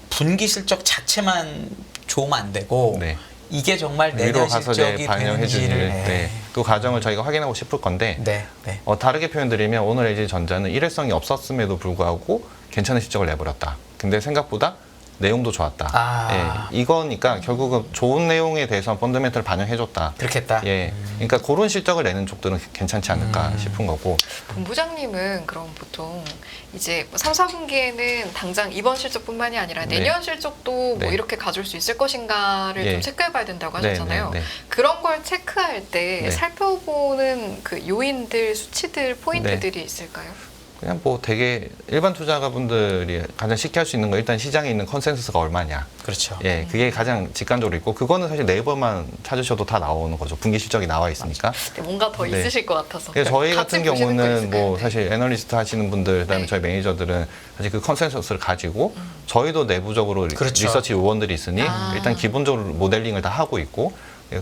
분기 실적 자체만 좋으면 안 되고 네. 이게 정말 내년 위로 가서 실적이 반영해 주는 되는지를 그 과정을 저희가 확인하고 싶을 건데 네, 네. 다르게 표현드리면 오늘 LG전자는 일회성이 없었음에도 불구하고 괜찮은 실적을 내버렸다. 근데 생각보다 내용도 좋았다. 이거니까 결국은 좋은 내용에 대해서 펀더멘털을 반영해줬다. 그렇겠다. 그러니까 그런 실적을 내는 쪽들은 괜찮지 않을까 싶은 거고. 본부장님은 그럼 보통 이제 3, 4분기에는 당장 이번 실적뿐만이 아니라 네. 내년 실적도 뭐 네. 이렇게 가져올 수 있을 것인가를 예. 좀 체크해봐야 된다고 네, 하셨잖아요. 네, 네. 그런 걸 체크할 때 네. 살펴보는 그 요인들, 수치들, 포인트들이 네. 있을까요? 그냥 뭐 되게 일반 투자가분들이 가장 쉽게 할 수 있는 건 일단 시장에 있는 컨센서스가 얼마냐. 그렇죠. 그게 가장 직관적으로 있고 그거는 사실 네이버만 찾으셔도 다 나오는 거죠. 분기 실적이 나와 있으니까. 근데 뭔가 더 네. 있으실 것 같아서. 그래서 저희 같이 같은 보시는 거 경우는 있을까요? 뭐 네. 사실 애널리스트 하시는 분들 그다음에 네. 저희 매니저들은 사실 그 컨센서스를 가지고 저희도 내부적으로 그렇죠. 리서치 요원들이 있으니 아. 일단 기본적으로 모델링을 다 하고 있고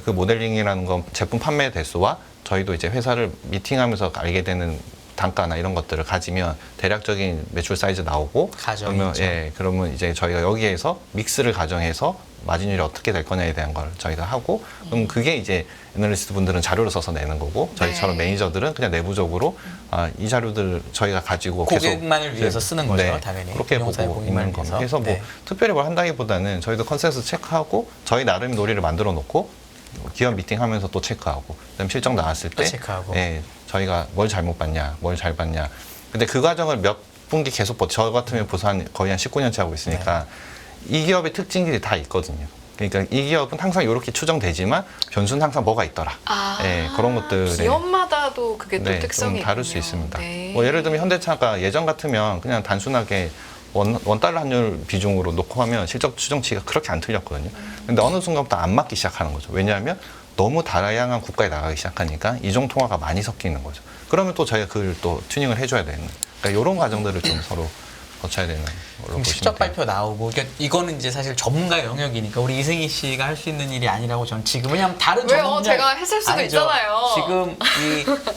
그 모델링이라는 건 제품 판매 대수와 저희도 이제 회사를 미팅하면서 알게 되는 단가나 이런 것들을 가지면 대략적인 매출 사이즈 나오고 가정이 그러면 있죠. 그러면 이제 저희가 여기에서 믹스를 가정해서 마진율이 어떻게 될 거냐에 대한 걸 저희가 하고 그럼 그게 이제 애널리스트 분들은 자료를 써서 내는 거고 저희처럼 네. 매니저들은 그냥 내부적으로 이 자료들 저희가 가지고 고객만을 위해서 쓰는 거죠, 네, 당연히. 그렇게 운용사의 보고 고객만을 있는 겁니다. 위해서. 그래서 뭐 네. 특별히 뭘 한다기보다는 저희도 컨센서스 체크하고 저희 나름 놀이를 만들어 놓고 기업 미팅하면서 또 체크하고 그다음 실적 나왔을 또 때 체크하고. 저희가 뭘 잘못 봤냐, 뭘 잘 봤냐. 근데 그 과정을 몇 분기 계속 저 같으면 부산 거의 한 19년째 하고 있으니까 이 기업의 특징들이 다 있거든요. 그러니까 이 기업은 항상 이렇게 추정되지만 변수는 항상 뭐가 있더라. 그런 것들에 기업마다도 그게 또 특성이 좀 다를 있군요. 수 있습니다. 네. 뭐 예를 들면 현대차가 예전 같으면 그냥 단순하게 원달러 환율 비중으로 놓고 하면 실적 추정치가 그렇게 안 틀렸거든요. 근데 어느 순간부터 안 맞기 시작하는 거죠. 왜냐하면 너무 다양한 국가에 나가기 시작하니까 이종 통화가 많이 섞이는 거죠. 그러면 또 저희가 그걸 또 튜닝을 해줘야 되는. 그러니까 이런 과정들을 좀 서로 거쳐야 되는 걸로 그럼 보시면 실적 돼요. 발표 나오고 그러니까 이거는 이제 사실 전문가의 영역이니까 우리 이승희 씨가 할 수 있는 일이 아니라고 저는 지금 왜냐하면 다른 왜요? 전문 분야 제가 했을 수도 아니죠. 있잖아요. 지금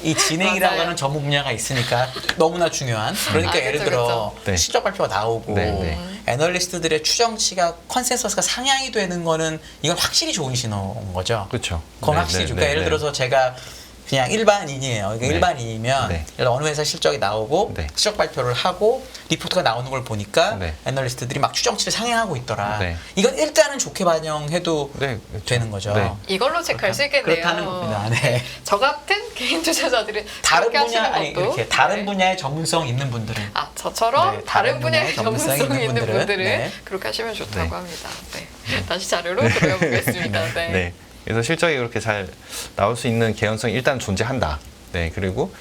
이 진행이라고 맞아요. 하는 전문 분야가 있으니까 너무나 중요한 그러니까 아, 예를 그쵸, 들어 그쵸. 네. 실적 발표가 나오고 네, 네. 애널리스트들의 추정치가 컨센서스가 상향이 되는 거는 이건 확실히 좋은 신호인 거죠. 그렇죠. 그건 네, 확실히 네, 그러니까 네, 예를 네. 들어서 제가 그냥 일반인이에요. 그러니까 네. 일반인이면 네. 예를 들어 어느 회사 실적이 나오고 네. 실적 발표를 하고 리포트가 나오는 걸 보니까 네. 애널리스트들이 막 추정치를 상향하고 있더라. 네. 이건 일단은 좋게 반영해도 네, 그렇죠. 되는 거죠. 네. 이걸로 체크할 수 있겠네요. 그렇다는 겁니다. 네. 저 같은 개인 투자자들은 다른 그렇게 분야 하시는 아니 것도 이렇게 다른 네. 분야의 전문성 있는 분들은 아 저처럼 네, 다른 분야의 전문성이 있는 분들은 네. 그렇게 하시면 좋다고 네. 합니다. 네. 다시 자료로 들어가 보겠습니다. 네. 네. 그래서 실적이 그렇게 잘 나올 수 있는 개연성이 일단 존재한다. 네. 그리고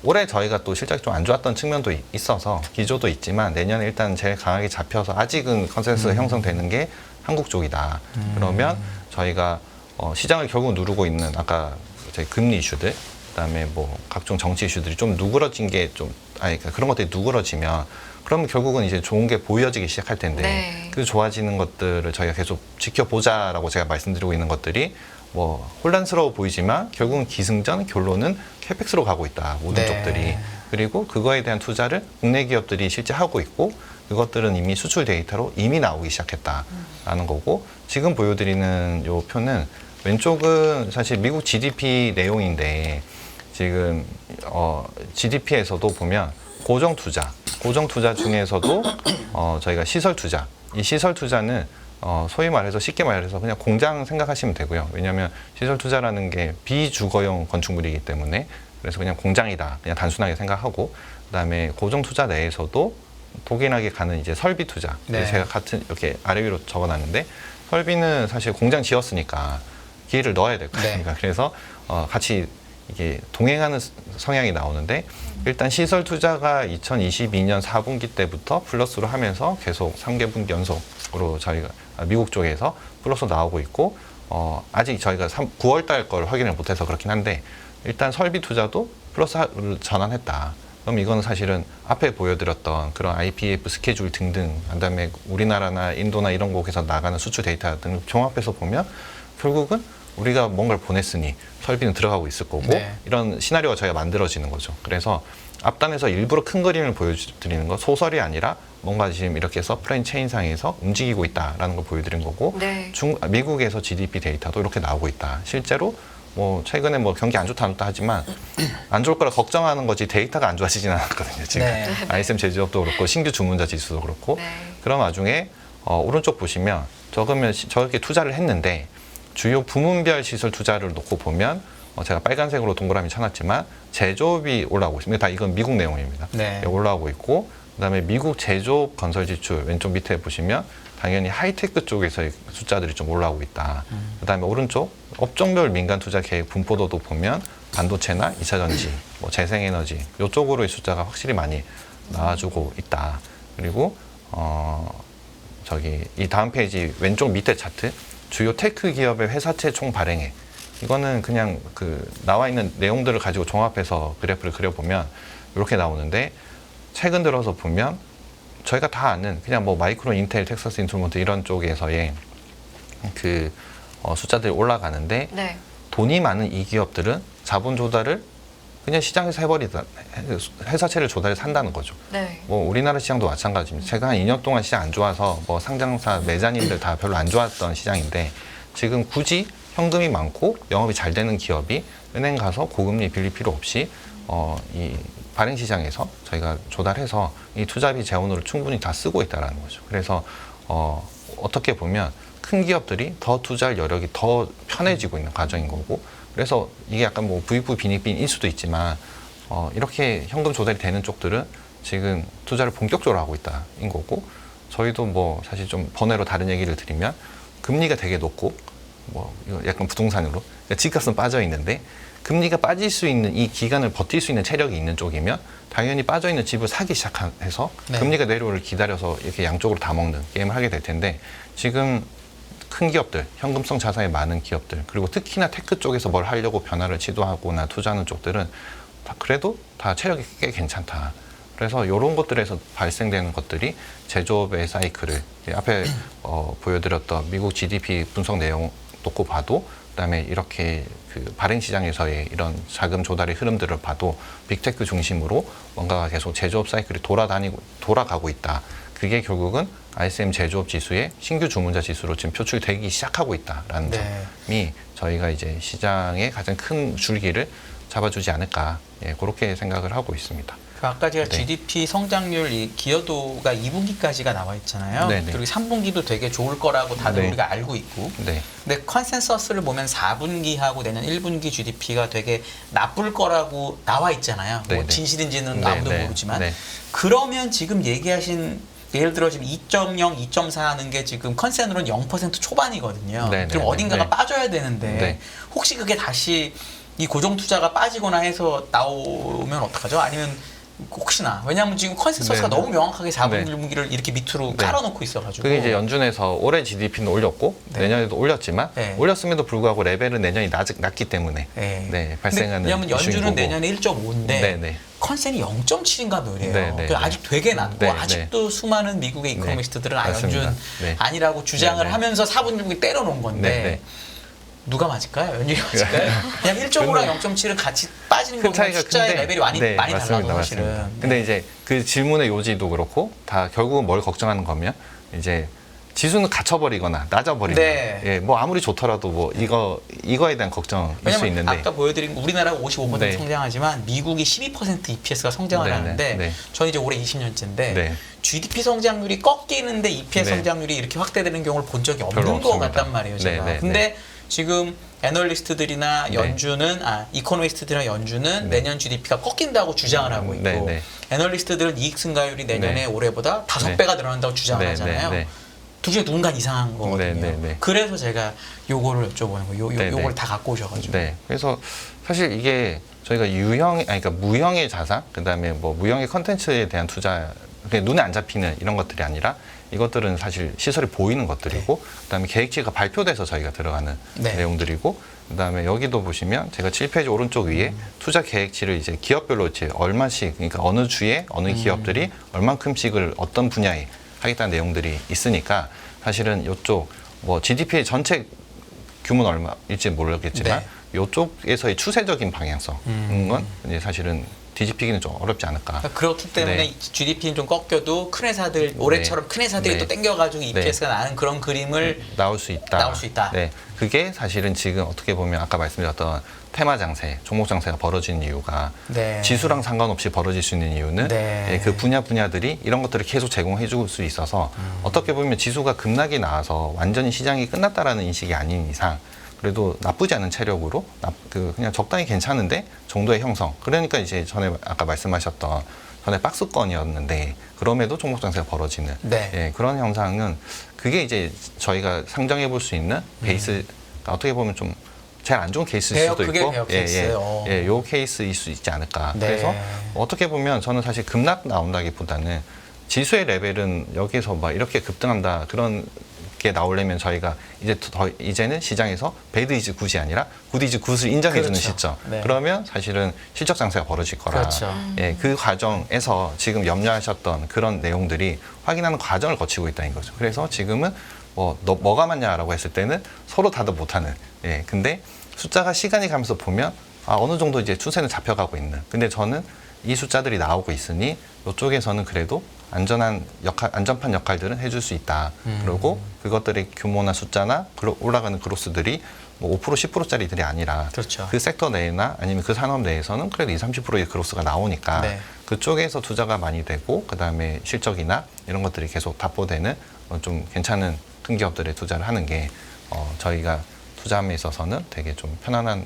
올해 저희가 또 실적이 좀 안 좋았던 측면도 있어서 기조도 있지만 내년에 일단 제일 강하게 잡혀서 아직은 컨센서스가 형성되는 게 한국 쪽이다. 그러면 저희가 시장을 결국 누르고 있는 아까 저희 금리 이슈들 그다음에 뭐 각종 정치 이슈들이 좀 누그러진 게 좀 그러니까 그런 것들이 누그러지면 그러면 결국은 이제 좋은 게 보여지기 시작할 텐데 네. 그 좋아지는 것들을 저희가 계속 지켜보자라고 제가 말씀드리고 있는 것들이 뭐 혼란스러워 보이지만 결국은 기승전 결론은 캐펙스로 가고 있다 모든 네. 쪽들이. 그리고 그거에 대한 투자를 국내 기업들이 실제 하고 있고 그것들은 이미 수출 데이터로 이미 나오기 시작했다라는 거고 지금 보여드리는 요 표는 왼쪽은 사실 미국 GDP 내용인데 지금 GDP에서도 보면 고정 투자 중에서도 저희가 시설 투자 이 시설 투자는 소위 말해서 쉽게 말해서 그냥 공장 생각하시면 되고요. 왜냐하면 시설 투자라는 게 비주거용 건축물이기 때문에 그래서 그냥 공장이다. 그냥 단순하게 생각하고 그다음에 고정 투자 내에서도 독일하게 가는 이제 설비 투자. 네. 제가 같은 이렇게 아래 위로 적어놨는데 설비는 사실 공장 지었으니까 기회를 넣어야 될 거 아닙니까? 네. 그래서 같이 이게 동행하는 성향이 나오는데 일단 시설 투자가 2022년 4분기 때부터 플러스로 하면서 계속 3개분기 연속으로 저희가 미국 쪽에서 플러스 나오고 있고 아직 저희가 9월 달 걸 확인을 못해서 그렇긴 한데 일단 설비 투자도 플러스를 전환했다. 그럼 이거는 사실은 앞에 보여드렸던 그런 IPF 스케줄 등등 그다음에 우리나라나 인도나 이런 곳에서 나가는 수출 데이터 등을 종합해서 보면 결국은 우리가 뭔가를 보냈으니 설비는 들어가고 있을 거고 네. 이런 시나리오가 저희가 만들어지는 거죠. 그래서 앞단에서 일부러 큰 그림을 보여드리는 거 소설이 아니라 뭔가 지금 이렇게 서플라이 체인상에서 움직이고 있다라는 걸 보여드린 거고 네. 미국에서 GDP 데이터도 이렇게 나오고 있다. 실제로 뭐 최근에 뭐 경기 안 좋다 안 좋다 하지만 안 좋을 거라 걱정하는 거지 데이터가 안 좋아지진 않았거든요. 지금 네. ISM 제조업도 그렇고 신규 주문자 지수도 그렇고 네. 그런 와중에 오른쪽 보시면 저렇게 투자를 했는데 주요 부문별 시설 투자를 놓고 보면 제가 빨간색으로 동그라미 쳐놨지만 제조업이 올라오고 있습니다. 다 이건 미국 내용입니다. 네. 올라오고 있고 그다음에 미국 제조업 건설 지출 왼쪽 밑에 보시면 당연히 하이테크 쪽에서의 숫자들이 좀 올라오고 있다. 그다음에 오른쪽 업종별 민간 투자 계획 분포도도 보면 반도체나 2차 전지, 뭐 재생에너지 이쪽으로의 숫자가 확실히 많이 나와주고 있다. 그리고 이 다음 페이지 왼쪽 밑에 차트 주요 테크 기업의 회사채 총 발행액 이거는 그냥 나와 있는 내용들을 가지고 종합해서 그래프를 그려보면 이렇게 나오는데 최근 들어서 보면 저희가 다 아는 그냥 뭐 마이크론, 인텔, 텍사스 인스트루먼트 이런 쪽에서의 숫자들이 올라가는데 네. 돈이 많은 이 기업들은 자본 조달을 그냥 시장에서 해버리다 회사채를 조달해서 산다는 거죠. 네. 뭐 우리나라 시장도 마찬가지입니다. 제가 한 2년 동안 시장 안 좋아서 뭐 상장사 매자님들 다 별로 안 좋았던 시장인데 지금 굳이 현금이 많고 영업이 잘 되는 기업이 은행 가서 고금리 빌릴 필요 없이 이 발행 시장에서 저희가 조달해서 이 투자비 재원으로 충분히 다 쓰고 있다라는 거죠. 그래서 어떻게 보면 큰 기업들이 더 투자할 여력이 더 편해지고 있는 과정인 거고 그래서 이게 약간 뭐 부익부 빈익빈일 수도 있지만 이렇게 현금 조달이 되는 쪽들은 지금 투자를 본격적으로 하고 있다인 거고 저희도 뭐 사실 좀 번외로 다른 얘기를 드리면 금리가 되게 높고 뭐 이거 약간 부동산으로 그러니까 집값은 빠져 있는데 금리가 빠질 수 있는 이 기간을 버틸 수 있는 체력이 있는 쪽이면 당연히 빠져 있는 집을 사기 시작해서 네. 금리가 내려오를 기다려서 이렇게 양쪽으로 다 먹는 게임을 하게 될 텐데 지금 큰 기업들, 현금성 자산이 많은 기업들 그리고 특히나 테크 쪽에서 뭘 하려고 변화를 시도하거나 투자하는 쪽들은 그래도 다 체력이 꽤 괜찮다. 그래서 이런 것들에서 발생되는 것들이 제조업의 사이클을 앞에 보여드렸던 미국 GDP 분석 내용 놓고 봐도 그다음에 이렇게 그 발행 시장에서의 이런 자금 조달의 흐름들을 봐도 빅테크 중심으로 뭔가가 계속 제조업 사이클이 돌아가고 있다. 그게 결국은 ISM 제조업 지수의 신규 주문자 지수로 지금 표출되기 시작하고 있다라는 점이 저희가 이제 시장의 가장 큰 줄기를 잡아주지 않을까 그렇게 생각을 하고 있습니다. 아까 제가 네. GDP 성장률 이 기여도가 2분기까지가 나와 있잖아요. 네네. 그리고 3분기도 되게 좋을 거라고 다들 네. 우리가 알고 있고. 네. 근데 컨센서스를 보면 4분기하고 내년 1분기 GDP가 되게 나쁠 거라고 나와 있잖아요. 뭐 네네. 진실인지는 네, 아무도 네, 모르지만. 네. 그러면 지금 얘기하신 예를 들어 지금 2.0, 2.4 하는 게 지금 컨센으로는 0% 초반이거든요. 네, 그럼 네, 어딘가가 네. 빠져야 되는데 네. 혹시 그게 다시 이 고정 투자가 빠지거나 해서 나오면 어떡하죠? 아니면 혹시나 왜냐하면 지금 컨센서스가 네. 너무 명확하게 4분기, 네. 1분기를 이렇게 밑으로 네. 깔아놓고 있어가지고 그게 이제 연준에서 올해 GDP는 올렸고 네. 내년에도 올렸지만 네. 올렸음에도 불구하고 레벨은 내년이 낮기 때문에 네. 발생하는 왜냐하면 이슈인 연준은 거고. 내년에 1.5인데 네, 네. 컨센이 0.7인가 뭐래요. 네, 네, 그러니까 네. 아직 되게 낮고 네, 아직도 수많은 미국의 이코노미스트들은 맞습니다. 연준 네. 아니라고 주장을 네, 네. 하면서 4분기 때려놓은 건데 네, 네. 누가 맞을까요? 연준이 맞을까요? 그냥 1.5랑 0.7은 같이 빠지는 큰 거면 차이가 숫자의 큰데 레벨이 많이 달라요, 사실은. 맞습니다. 근데 이제 그 질문의 요지도 그렇고 다 결국은 뭘 걱정하는 거면 이제 지수는 갇혀버리거나 낮아버리거나 네. 예, 뭐 아무리 좋더라도 뭐 이거에 대한 걱정일 수 왜냐면 있는데 아까 보여드린 우리나라가 55% 네. 성장하지만 미국이 12% EPS가 성장을 네, 네, 하는데 네. 저는 이제 올해 20년째인데 네. GDP 성장률이 꺾이는데 EPS 네. 성장률이 이렇게 확대되는 경우를 본 적이 별로 없는 것 없습니다. 같단 말이에요, 제가. 네, 네, 근데 네. 지금 애널리스트들이나 네. 연준은 이코노미스트들이나 연준은 네. 내년 GDP가 꺾인다고 주장을 하고 있고 네, 네. 애널리스트들은 이익 승가율이 내년에 네. 올해보다 5배가 네. 늘어난다고 주장을 네, 하잖아요. 네, 네. 둘 중에 누군가 이상한 거거든요. 네, 네, 네. 그래서 제가 요거를 여쭤보는 거예요. 네, 요걸 네. 다 갖고 오셔가지고. 네. 그래서 사실 이게 저희가 그러니까 무형의 자산, 그다음에 뭐 무형의 컨텐츠에 대한 투자, 그냥 눈에 안 잡히는 이런 것들이 아니라 이것들은 사실 시설이 보이는 것들이고, 그다음에 계획치가 발표돼서 저희가 들어가는 네. 내용들이고, 그다음에 여기도 보시면 제가 7페이지 오른쪽 위에 투자 계획치를 이제 기업별로 이제 얼마씩, 그러니까 어느 주에 어느 기업들이 얼만큼씩을 어떤 분야에 하겠다는 내용들이 있으니까 사실은 이쪽 뭐 GDP의 전체 규모는 얼마일지 모르겠지만 네. 이쪽에서의 추세적인 방향성은 건 이제 사실은 뒤집히기는 좀 어렵지 않을까. 그렇기 때문에 네. GDP는 좀 꺾여도 큰 회사들 올해처럼 큰 회사들이 네. 또 땡겨가지고 EPS가 나는 그런 그림을 나올 수 있다. 나올 수 있다. 네, 그게 사실은 지금 어떻게 보면 아까 말씀드렸던 테마 장세, 종목 장세가 벌어지는 이유가 네. 지수랑 상관없이 벌어질 수 있는 이유는 네. 예, 그 분야들이 이런 것들을 계속 제공해 줄 수 있어서 어떻게 보면 지수가 급락이 나와서 완전히 시장이 끝났다라는 인식이 아닌 이상 그래도 나쁘지 않은 체력으로 그냥 적당히 괜찮은데 정도의 형성. 그러니까 이제 전에 아까 말씀하셨던 전에 박스권이었는데 그럼에도 종목 장세가 벌어지는 네. 예, 그런 현상은 그게 이제 저희가 상정해 볼 수 있는 베이스 어떻게 보면 좀 제일 안 좋은 케이스일 수도 그게 있고 배역 케이스예요. 요 케이스일 수 있지 않을까. 네. 그래서 어떻게 보면 저는 사실 급락 나온다기보다는 지수의 레벨은 여기서 막 이렇게 급등한다 그런 게 나오려면 저희가 이제는 시장에서 배드 이즈 굿이 아니라 굿 이즈 굿을 인정해주는 그렇죠. 시점. 네. 그러면 사실은 실적 장세가 벌어질 거라. 그렇죠. 예, 그 과정에서 지금 염려하셨던 그런 내용들이 확인하는 과정을 거치고 있다는 거죠. 그래서 지금은 뭐가 맞냐라고 했을 때는 서로 다들 못하는. 예, 근데 숫자가 시간이 가면서 보면 어느 정도 이제 추세는 잡혀가고 있는. 근데 저는 이 숫자들이 나오고 있으니 이쪽에서는 그래도 안전판 역할들은 해줄 수 있다. 그리고 그것들의 규모나 숫자나 올라가는 그로스들이 뭐 5%, 10%짜리들이 아니라 그렇죠. 그 섹터 내나 아니면 그 산업 내에서는 그래도 20, 30%의 그로스가 나오니까 네. 그쪽에서 투자가 많이 되고 그다음에 실적이나 이런 것들이 계속 답보되는 좀 괜찮은 큰 기업들에 투자를 하는 게 저희가 투자함에 있어서는 되게 좀 편안한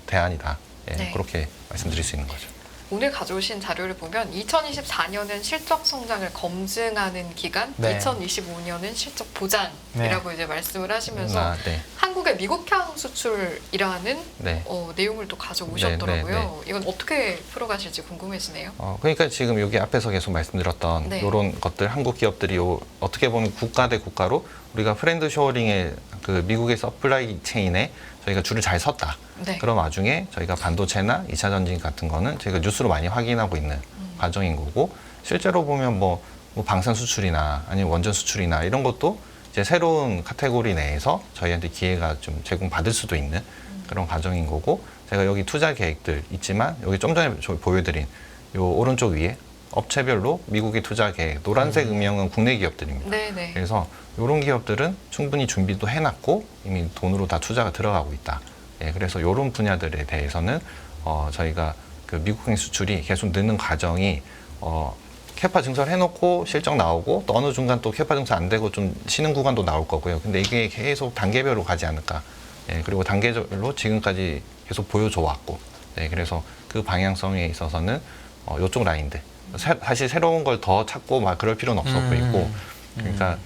대안이다. 예, 네. 그렇게 말씀드릴 수 있는 거죠. 오늘 가져오신 자료를 보면 2024년은 실적 성장을 검증하는 기간, 네. 2025년은 실적 보장이라고 이제 말씀을 하시면서 네. 한국의 미국향 수출이라는 네. 내용을 또 가져오셨더라고요. 네, 이건 어떻게 풀어가실지 궁금해지네요. 그러니까 지금 여기 앞에서 계속 말씀드렸던 네. 이런 것들 한국 기업들이 어떻게 보면 국가 대 국가로 우리가 프렌드 쇼어링의 그 미국의 서플라이 체인에 저희가 줄을 잘 섰다. 네. 그런 와중에 저희가 반도체나 2차 전지 같은 거는 저희가 뉴스로 많이 확인하고 있는 과정인 거고 실제로 보면 뭐 방산 수출이나 아니면 원전 수출이나 이런 것도 이제 새로운 카테고리 내에서 저희한테 기회가 좀 제공받을 수도 있는 그런 과정인 거고, 제가 여기 투자 계획들 있지만 여기 좀 전에 보여드린 요 오른쪽 위에 업체별로 미국의 투자 계획, 노란색 음영은 국내 기업들입니다. 네네. 그래서 이런 기업들은 충분히 준비도 해놨고 이미 돈으로 다 투자가 들어가고 있다. 예, 그래서 이런 분야들에 대해서는 저희가 그 미국행 수출이 계속 느는 과정이 캐파 증설 해놓고 실적 나오고 또 어느 중간 또 캐파 증설 안 되고 좀 쉬는 구간도 나올 거고요. 근데 이게 계속 단계별로 가지 않을까. 예, 그리고 단계별로 지금까지 계속 보여줘 왔고, 네, 그래서 그 방향성에 있어서는 이쪽 라인들 사실 새로운 걸 더 찾고 막 그럴 필요는 없어 보이고, 그러니까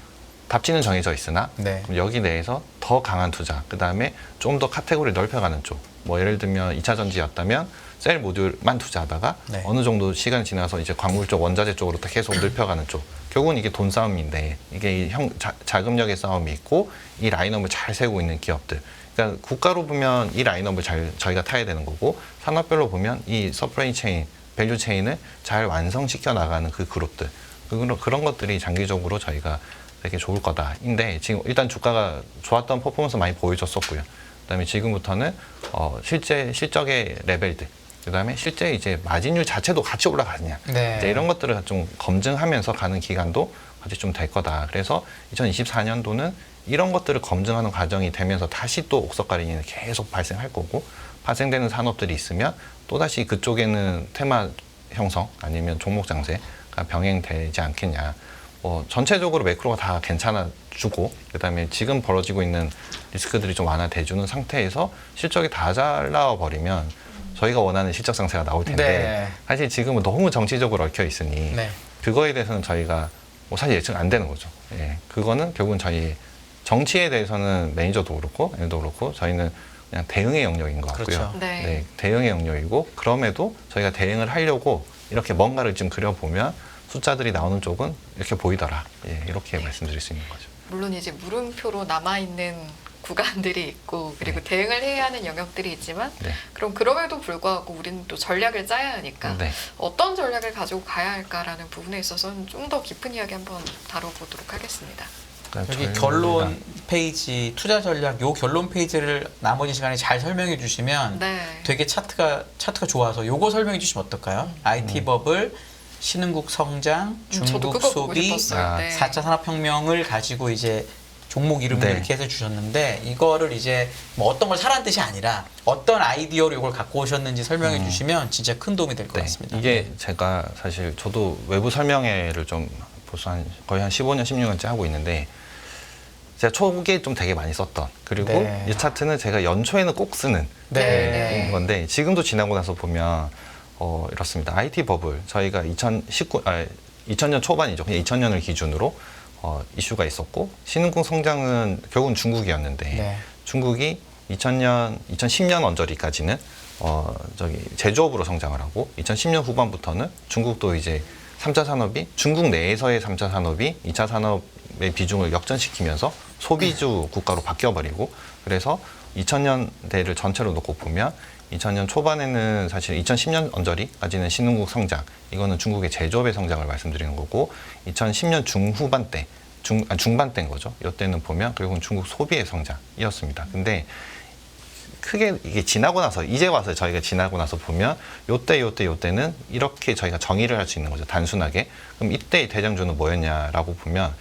답지는 정해져 있으나 네. 여기 내에서 더 강한 투자, 그 다음에 좀 더 카테고리 넓혀가는 쪽, 뭐 예를 들면 2차 전지였다면 셀 모듈만 투자하다가 네. 어느 정도 시간이 지나서 이제 광물 쪽, 원자재 쪽으로 계속 넓혀가는 쪽. 결국은 이게 돈 싸움인데 이게 이 자금력의 싸움이 있고 이 라인업을 잘 세우고 있는 기업들. 그러니까 국가로 보면 이 라인업을 잘 저희가 타야 되는 거고, 산업별로 보면 이 서플라이 체인, 밸류 체인을 잘 완성시켜 나가는 그 그룹들. 그런 것들이 장기적으로 저희가 되게 좋을 거다인데, 지금 일단 주가가 좋았던 퍼포먼스 많이 보여줬었고요. 그다음에 지금부터는 실제 실적의 레벨들, 그다음에 실제 이제 마진율 자체도 같이 올라가느냐, 네. 이제 이런 것들을 좀 검증하면서 가는 기간도 같이 좀 될 거다. 그래서 2024년도는 이런 것들을 검증하는 과정이 되면서 다시 또 옥석가리는 계속 발생할 거고, 발생되는 산업들이 있으면 또다시 그쪽에는 테마 형성 아니면 종목 장세가 병행되지 않겠냐. 전체적으로 매크로가 다 괜찮아주고, 그다음에 지금 벌어지고 있는 리스크들이 좀 완화돼주는 상태에서 실적이 다 잘 나와버리면 저희가 원하는 실적 상세가 나올 텐데, 네. 사실 지금은 너무 정치적으로 얽혀 있으니 네. 그거에 대해서는 저희가 사실 예측 안 되는 거죠. 예, 그거는 결국은 저희 정치에 대해서는 매니저도 그렇고 애도 그렇고 저희는 그냥 대응의 영역인 것 같고요. 그렇죠. 네. 네, 대응의 영역이고, 그럼에도 저희가 대응을 하려고 이렇게 뭔가를 좀 그려보면 숫자들이 나오는 쪽은 이렇게 보이더라. 예, 이렇게 말씀드릴 수 있는 거죠. 물론 이제 물음표로 남아있는 구간들이 있고, 그리고 대응을 해야 하는 영역들이 있지만, 네. 그럼 그럼에도 불구하고 우리는 또 전략을 짜야 하니까 네. 어떤 전략을 가지고 가야 할까라는 부분에 있어서는 좀 더 깊은 이야기 한번 다뤄보도록 하겠습니다. 그러니까 여기 저희가 결론 페이지, 투자 전략, 요 결론 페이지를 나머지 시간에 잘 설명해 주시면 네. 되게 차트가 좋아서 요거 설명해 주시면 어떨까요? IT 버블, 신흥국 성장, 저도 중국 그거 보고 소비, 싶었어요. 네. 4차 산업혁명을 가지고 이제 종목 이름을 네. 이렇게 해서 주셨는데, 이거를 이제 뭐 어떤 걸 사라는 뜻이 아니라 어떤 아이디어로 이걸 갖고 오셨는지 설명해 주시면 진짜 큰 도움이 될 것 네, 같습니다. 이게 제가 사실 저도 외부 설명회를 좀 벌써 거의 한 15년, 16년째 하고 있는데, 제가 초기에 좀 되게 많이 썼던, 그리고 네. 이 차트는 제가 연초에는 꼭 쓰는 네. 건데, 지금도 지나고 나서 보면 이렇습니다. IT 버블, 저희가 2000년 초반이죠. 그냥 2000년을 기준으로 이슈가 있었고, 신흥국 성장은 결국은 중국이었는데, 네. 중국이 2010년 언저리까지는 제조업으로 성장을 하고, 2010년 후반부터는 중국도 이제 3차 산업이, 중국 내에서의 3차 산업이 2차 산업의 비중을 역전시키면서 소비주 국가로 바뀌어버리고, 그래서 2000년대를 전체로 놓고 보면 2000년 초반에는 사실 2010년 언저리까지는 신흥국 성장, 이거는 중국의 제조업의 성장을 말씀드리는 거고, 2010년 중후반 때, 중반 때인 거죠. 이때는 보면 결국은 중국 소비의 성장이었습니다. 근데 크게 이게 지나고 나서, 이제 와서 저희가 지나고 나서 보면 요때는 이렇게 저희가 정의를 할 수 있는 거죠. 단순하게. 그럼 이때 대장주는 뭐였냐라고 보면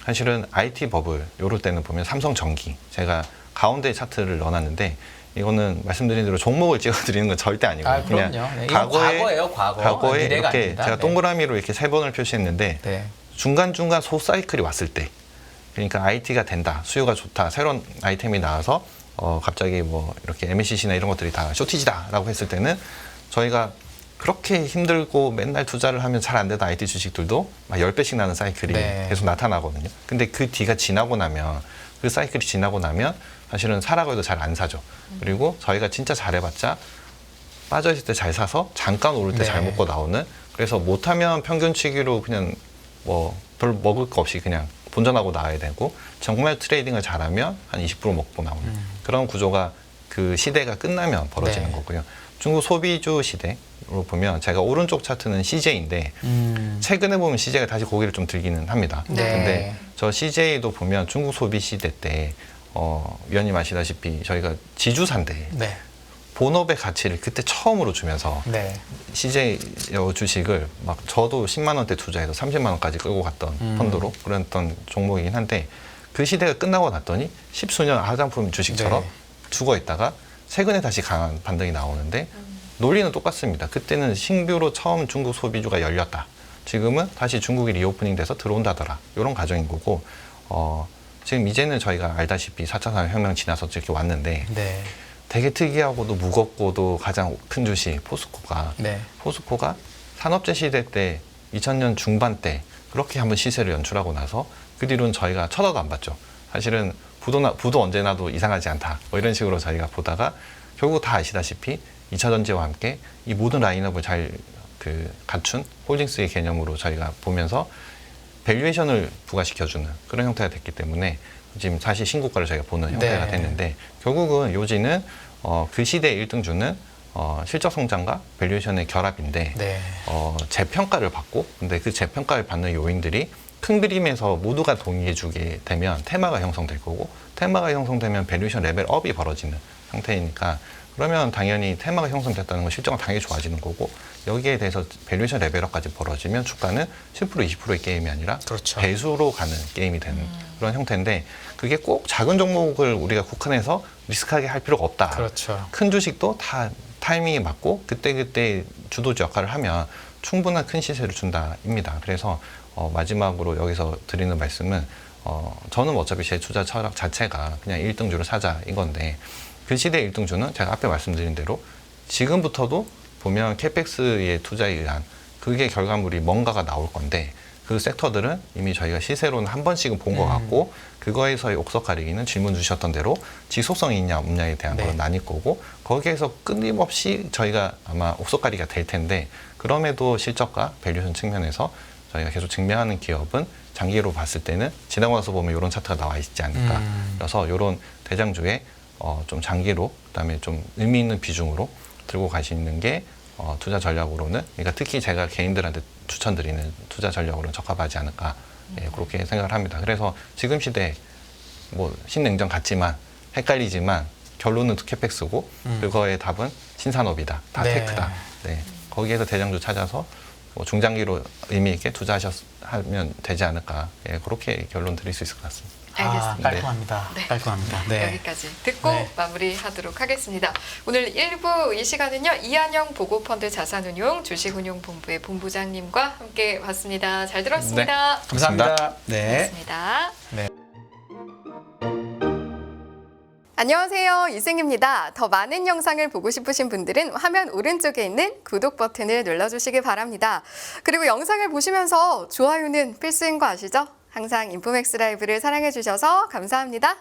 사실은 IT 버블, 요럴 때는 보면 삼성전기, 제가 가운데 차트를 넣어놨는데, 이거는 말씀드린 대로 종목을 찍어드리는 건 절대 아니고요. 아, 그럼요. 네, 이건 과거예요, 과거. 과거에 미래가 이렇게 아닙니다. 제가 네. 동그라미로 이렇게 3번을 표시했는데, 네. 중간중간 소사이클이 왔을 때, 그러니까 IT가 된다, 수요가 좋다, 새로운 아이템이 나와서 갑자기 뭐 이렇게 MACC나 이런 것들이 다 쇼티지다라고 했을 때는, 저희가 그렇게 힘들고 맨날 투자를 하면 잘 안 되던 IT 주식들도 막 10배씩 나는 사이클이 네. 계속 나타나거든요. 근데 그 뒤가 지나고 나면, 그 사이클이 지나고 나면 사실은 사라고 해도 잘 안 사죠. 그리고 저희가 진짜 잘해봤자 빠져있을 때 잘 사서 잠깐 오를 때 잘 네. 먹고 나오는, 그래서 못하면 평균치기로 그냥 뭐 별 먹을 거 없이 그냥 본전하고 나와야 되고, 정말 트레이딩을 잘하면 한 20% 먹고 나오는 그런 구조가 그 시대가 끝나면 벌어지는 네. 거고요. 중국 소비주 시대, 차트로 보면 제가 오른쪽 차트는 CJ인데 최근에 보면 CJ가 다시 고개를 좀 들기는 합니다. 네. 근데 저 CJ도 보면 중국 소비 시대 때 위원님 아시다시피 저희가 지주사인데 네. 본업의 가치를 그때 처음으로 주면서 네. CJ 주식을 막 저도 10만 원대 투자해서 30만 원까지 끌고 갔던 펀드로 그랬던 종목이긴 한데 그 시대가 끝나고 났더니 십수년 화장품 주식처럼 네. 죽어 있다가 최근에 다시 강한 반등이 나오는데 논리는 똑같습니다. 그때는 신규로 처음 중국 소비주가 열렸다. 지금은 다시 중국이 리오프닝 돼서 들어온다더라. 이런 과정인 거고 지금 이제는 저희가 알다시피 4차 산업혁명 지나서 이렇게 왔는데 네. 되게 특이하고도 무겁고도 가장 큰 주식 포스코가 네. 포스코가 산업재 시대 때 2000년 중반 때 그렇게 한번 시세를 연출하고 나서 그 뒤로는 저희가 쳐다도 안 봤죠. 사실은 부도 언제 나도 이상하지 않다. 뭐 이런 식으로 저희가 보다가 결국 다 아시다시피 2차 전지와 함께 이 모든 라인업을 잘 갖춘 홀딩스의 개념으로 저희가 보면서 밸류에이션을 부과시켜주는 그런 형태가 됐기 때문에 지금 다시 신고가를 저희가 보는 형태가 네. 됐는데 결국은 요지는 그 시대의 1등주는 실적 성장과 밸류에이션의 결합인데 네. 재평가를 받고 근데 그 재평가를 받는 요인들이 큰 그림에서 모두가 동의해주게 되면 테마가 형성될 거고 테마가 형성되면 밸류에이션 레벨 업이 벌어지는 형태이니까 그러면 당연히 테마가 형성됐다는 건 실적은 당연히 좋아지는 거고 여기에 대해서 밸류에이션 레벨업까지 벌어지면 주가는 10% 20%의 게임이 아니라 그렇죠. 배수로 가는 게임이 되는 그런 형태인데 그게 꼭 작은 종목을 우리가 국한해서 리스크하게 할 필요가 없다. 그렇죠. 큰 주식도 다 타이밍이 맞고 그때그때 주도주 역할을 하면 충분한 큰 시세를 준다입니다. 그래서 마지막으로 여기서 드리는 말씀은 저는 어차피 제 투자 철학 자체가 그냥 1등주를 사자인 건데 그 시대 1등주는 제가 앞에 말씀드린 대로 지금부터도 보면 캐펙스의 투자에 의한 그게 결과물이 뭔가가 나올 건데 그 섹터들은 이미 저희가 시세로는 한 번씩은 본 것 같고 그거에서의 옥석 가리기는 질문 주셨던 대로 지속성이 있냐 없냐에 대한 네. 건 나뉠 거고 거기에서 끊임없이 저희가 아마 옥석 가리기가 될 텐데 그럼에도 실적과 밸류션 측면에서 저희가 계속 증명하는 기업은 장기로 봤을 때는 지나고 나서 보면 이런 차트가 나와 있지 않을까. 그래서 이런 대장주에 좀 장기로 그다음에 좀 의미 있는 비중으로 들고 가시는 게 투자 전략으로는 그러니까 특히 제가 개인들한테 추천드리는 투자 전략으로는 적합하지 않을까 예, 그렇게 생각을 합니다. 그래서 지금 시대 뭐 신냉전 같지만 헷갈리지만 결론은 캐펙스고 그거의 답은 신산업이다. 다 네. 테크다. 네. 거기에서 대장주 찾아서 뭐 중장기로 의미 있게 투자하면 되지 않을까. 예, 그렇게 결론 드릴 수 있을 것 같습니다. 알겠습니다. 깔끔합니다. 네. 깔끔합니다. 네. 여기까지 듣고 네. 마무리하도록 하겠습니다. 오늘 1부 이 시간은요. 이한영 보고펀드 자산운용 주식운용본부의 본부장님과 함께 봤습니다. 잘 들었습니다. 감사합니다. 네. 고맙습니다. 네. 안녕하세요. 이승입니다. 더 많은 영상을 보고 싶으신 분들은 화면 오른쪽에 있는 구독 버튼을 눌러주시기 바랍니다. 그리고 영상을 보시면서 좋아요는 필수인 거 아시죠? 항상 인포맥스 라이브를 사랑해 주셔서 감사합니다.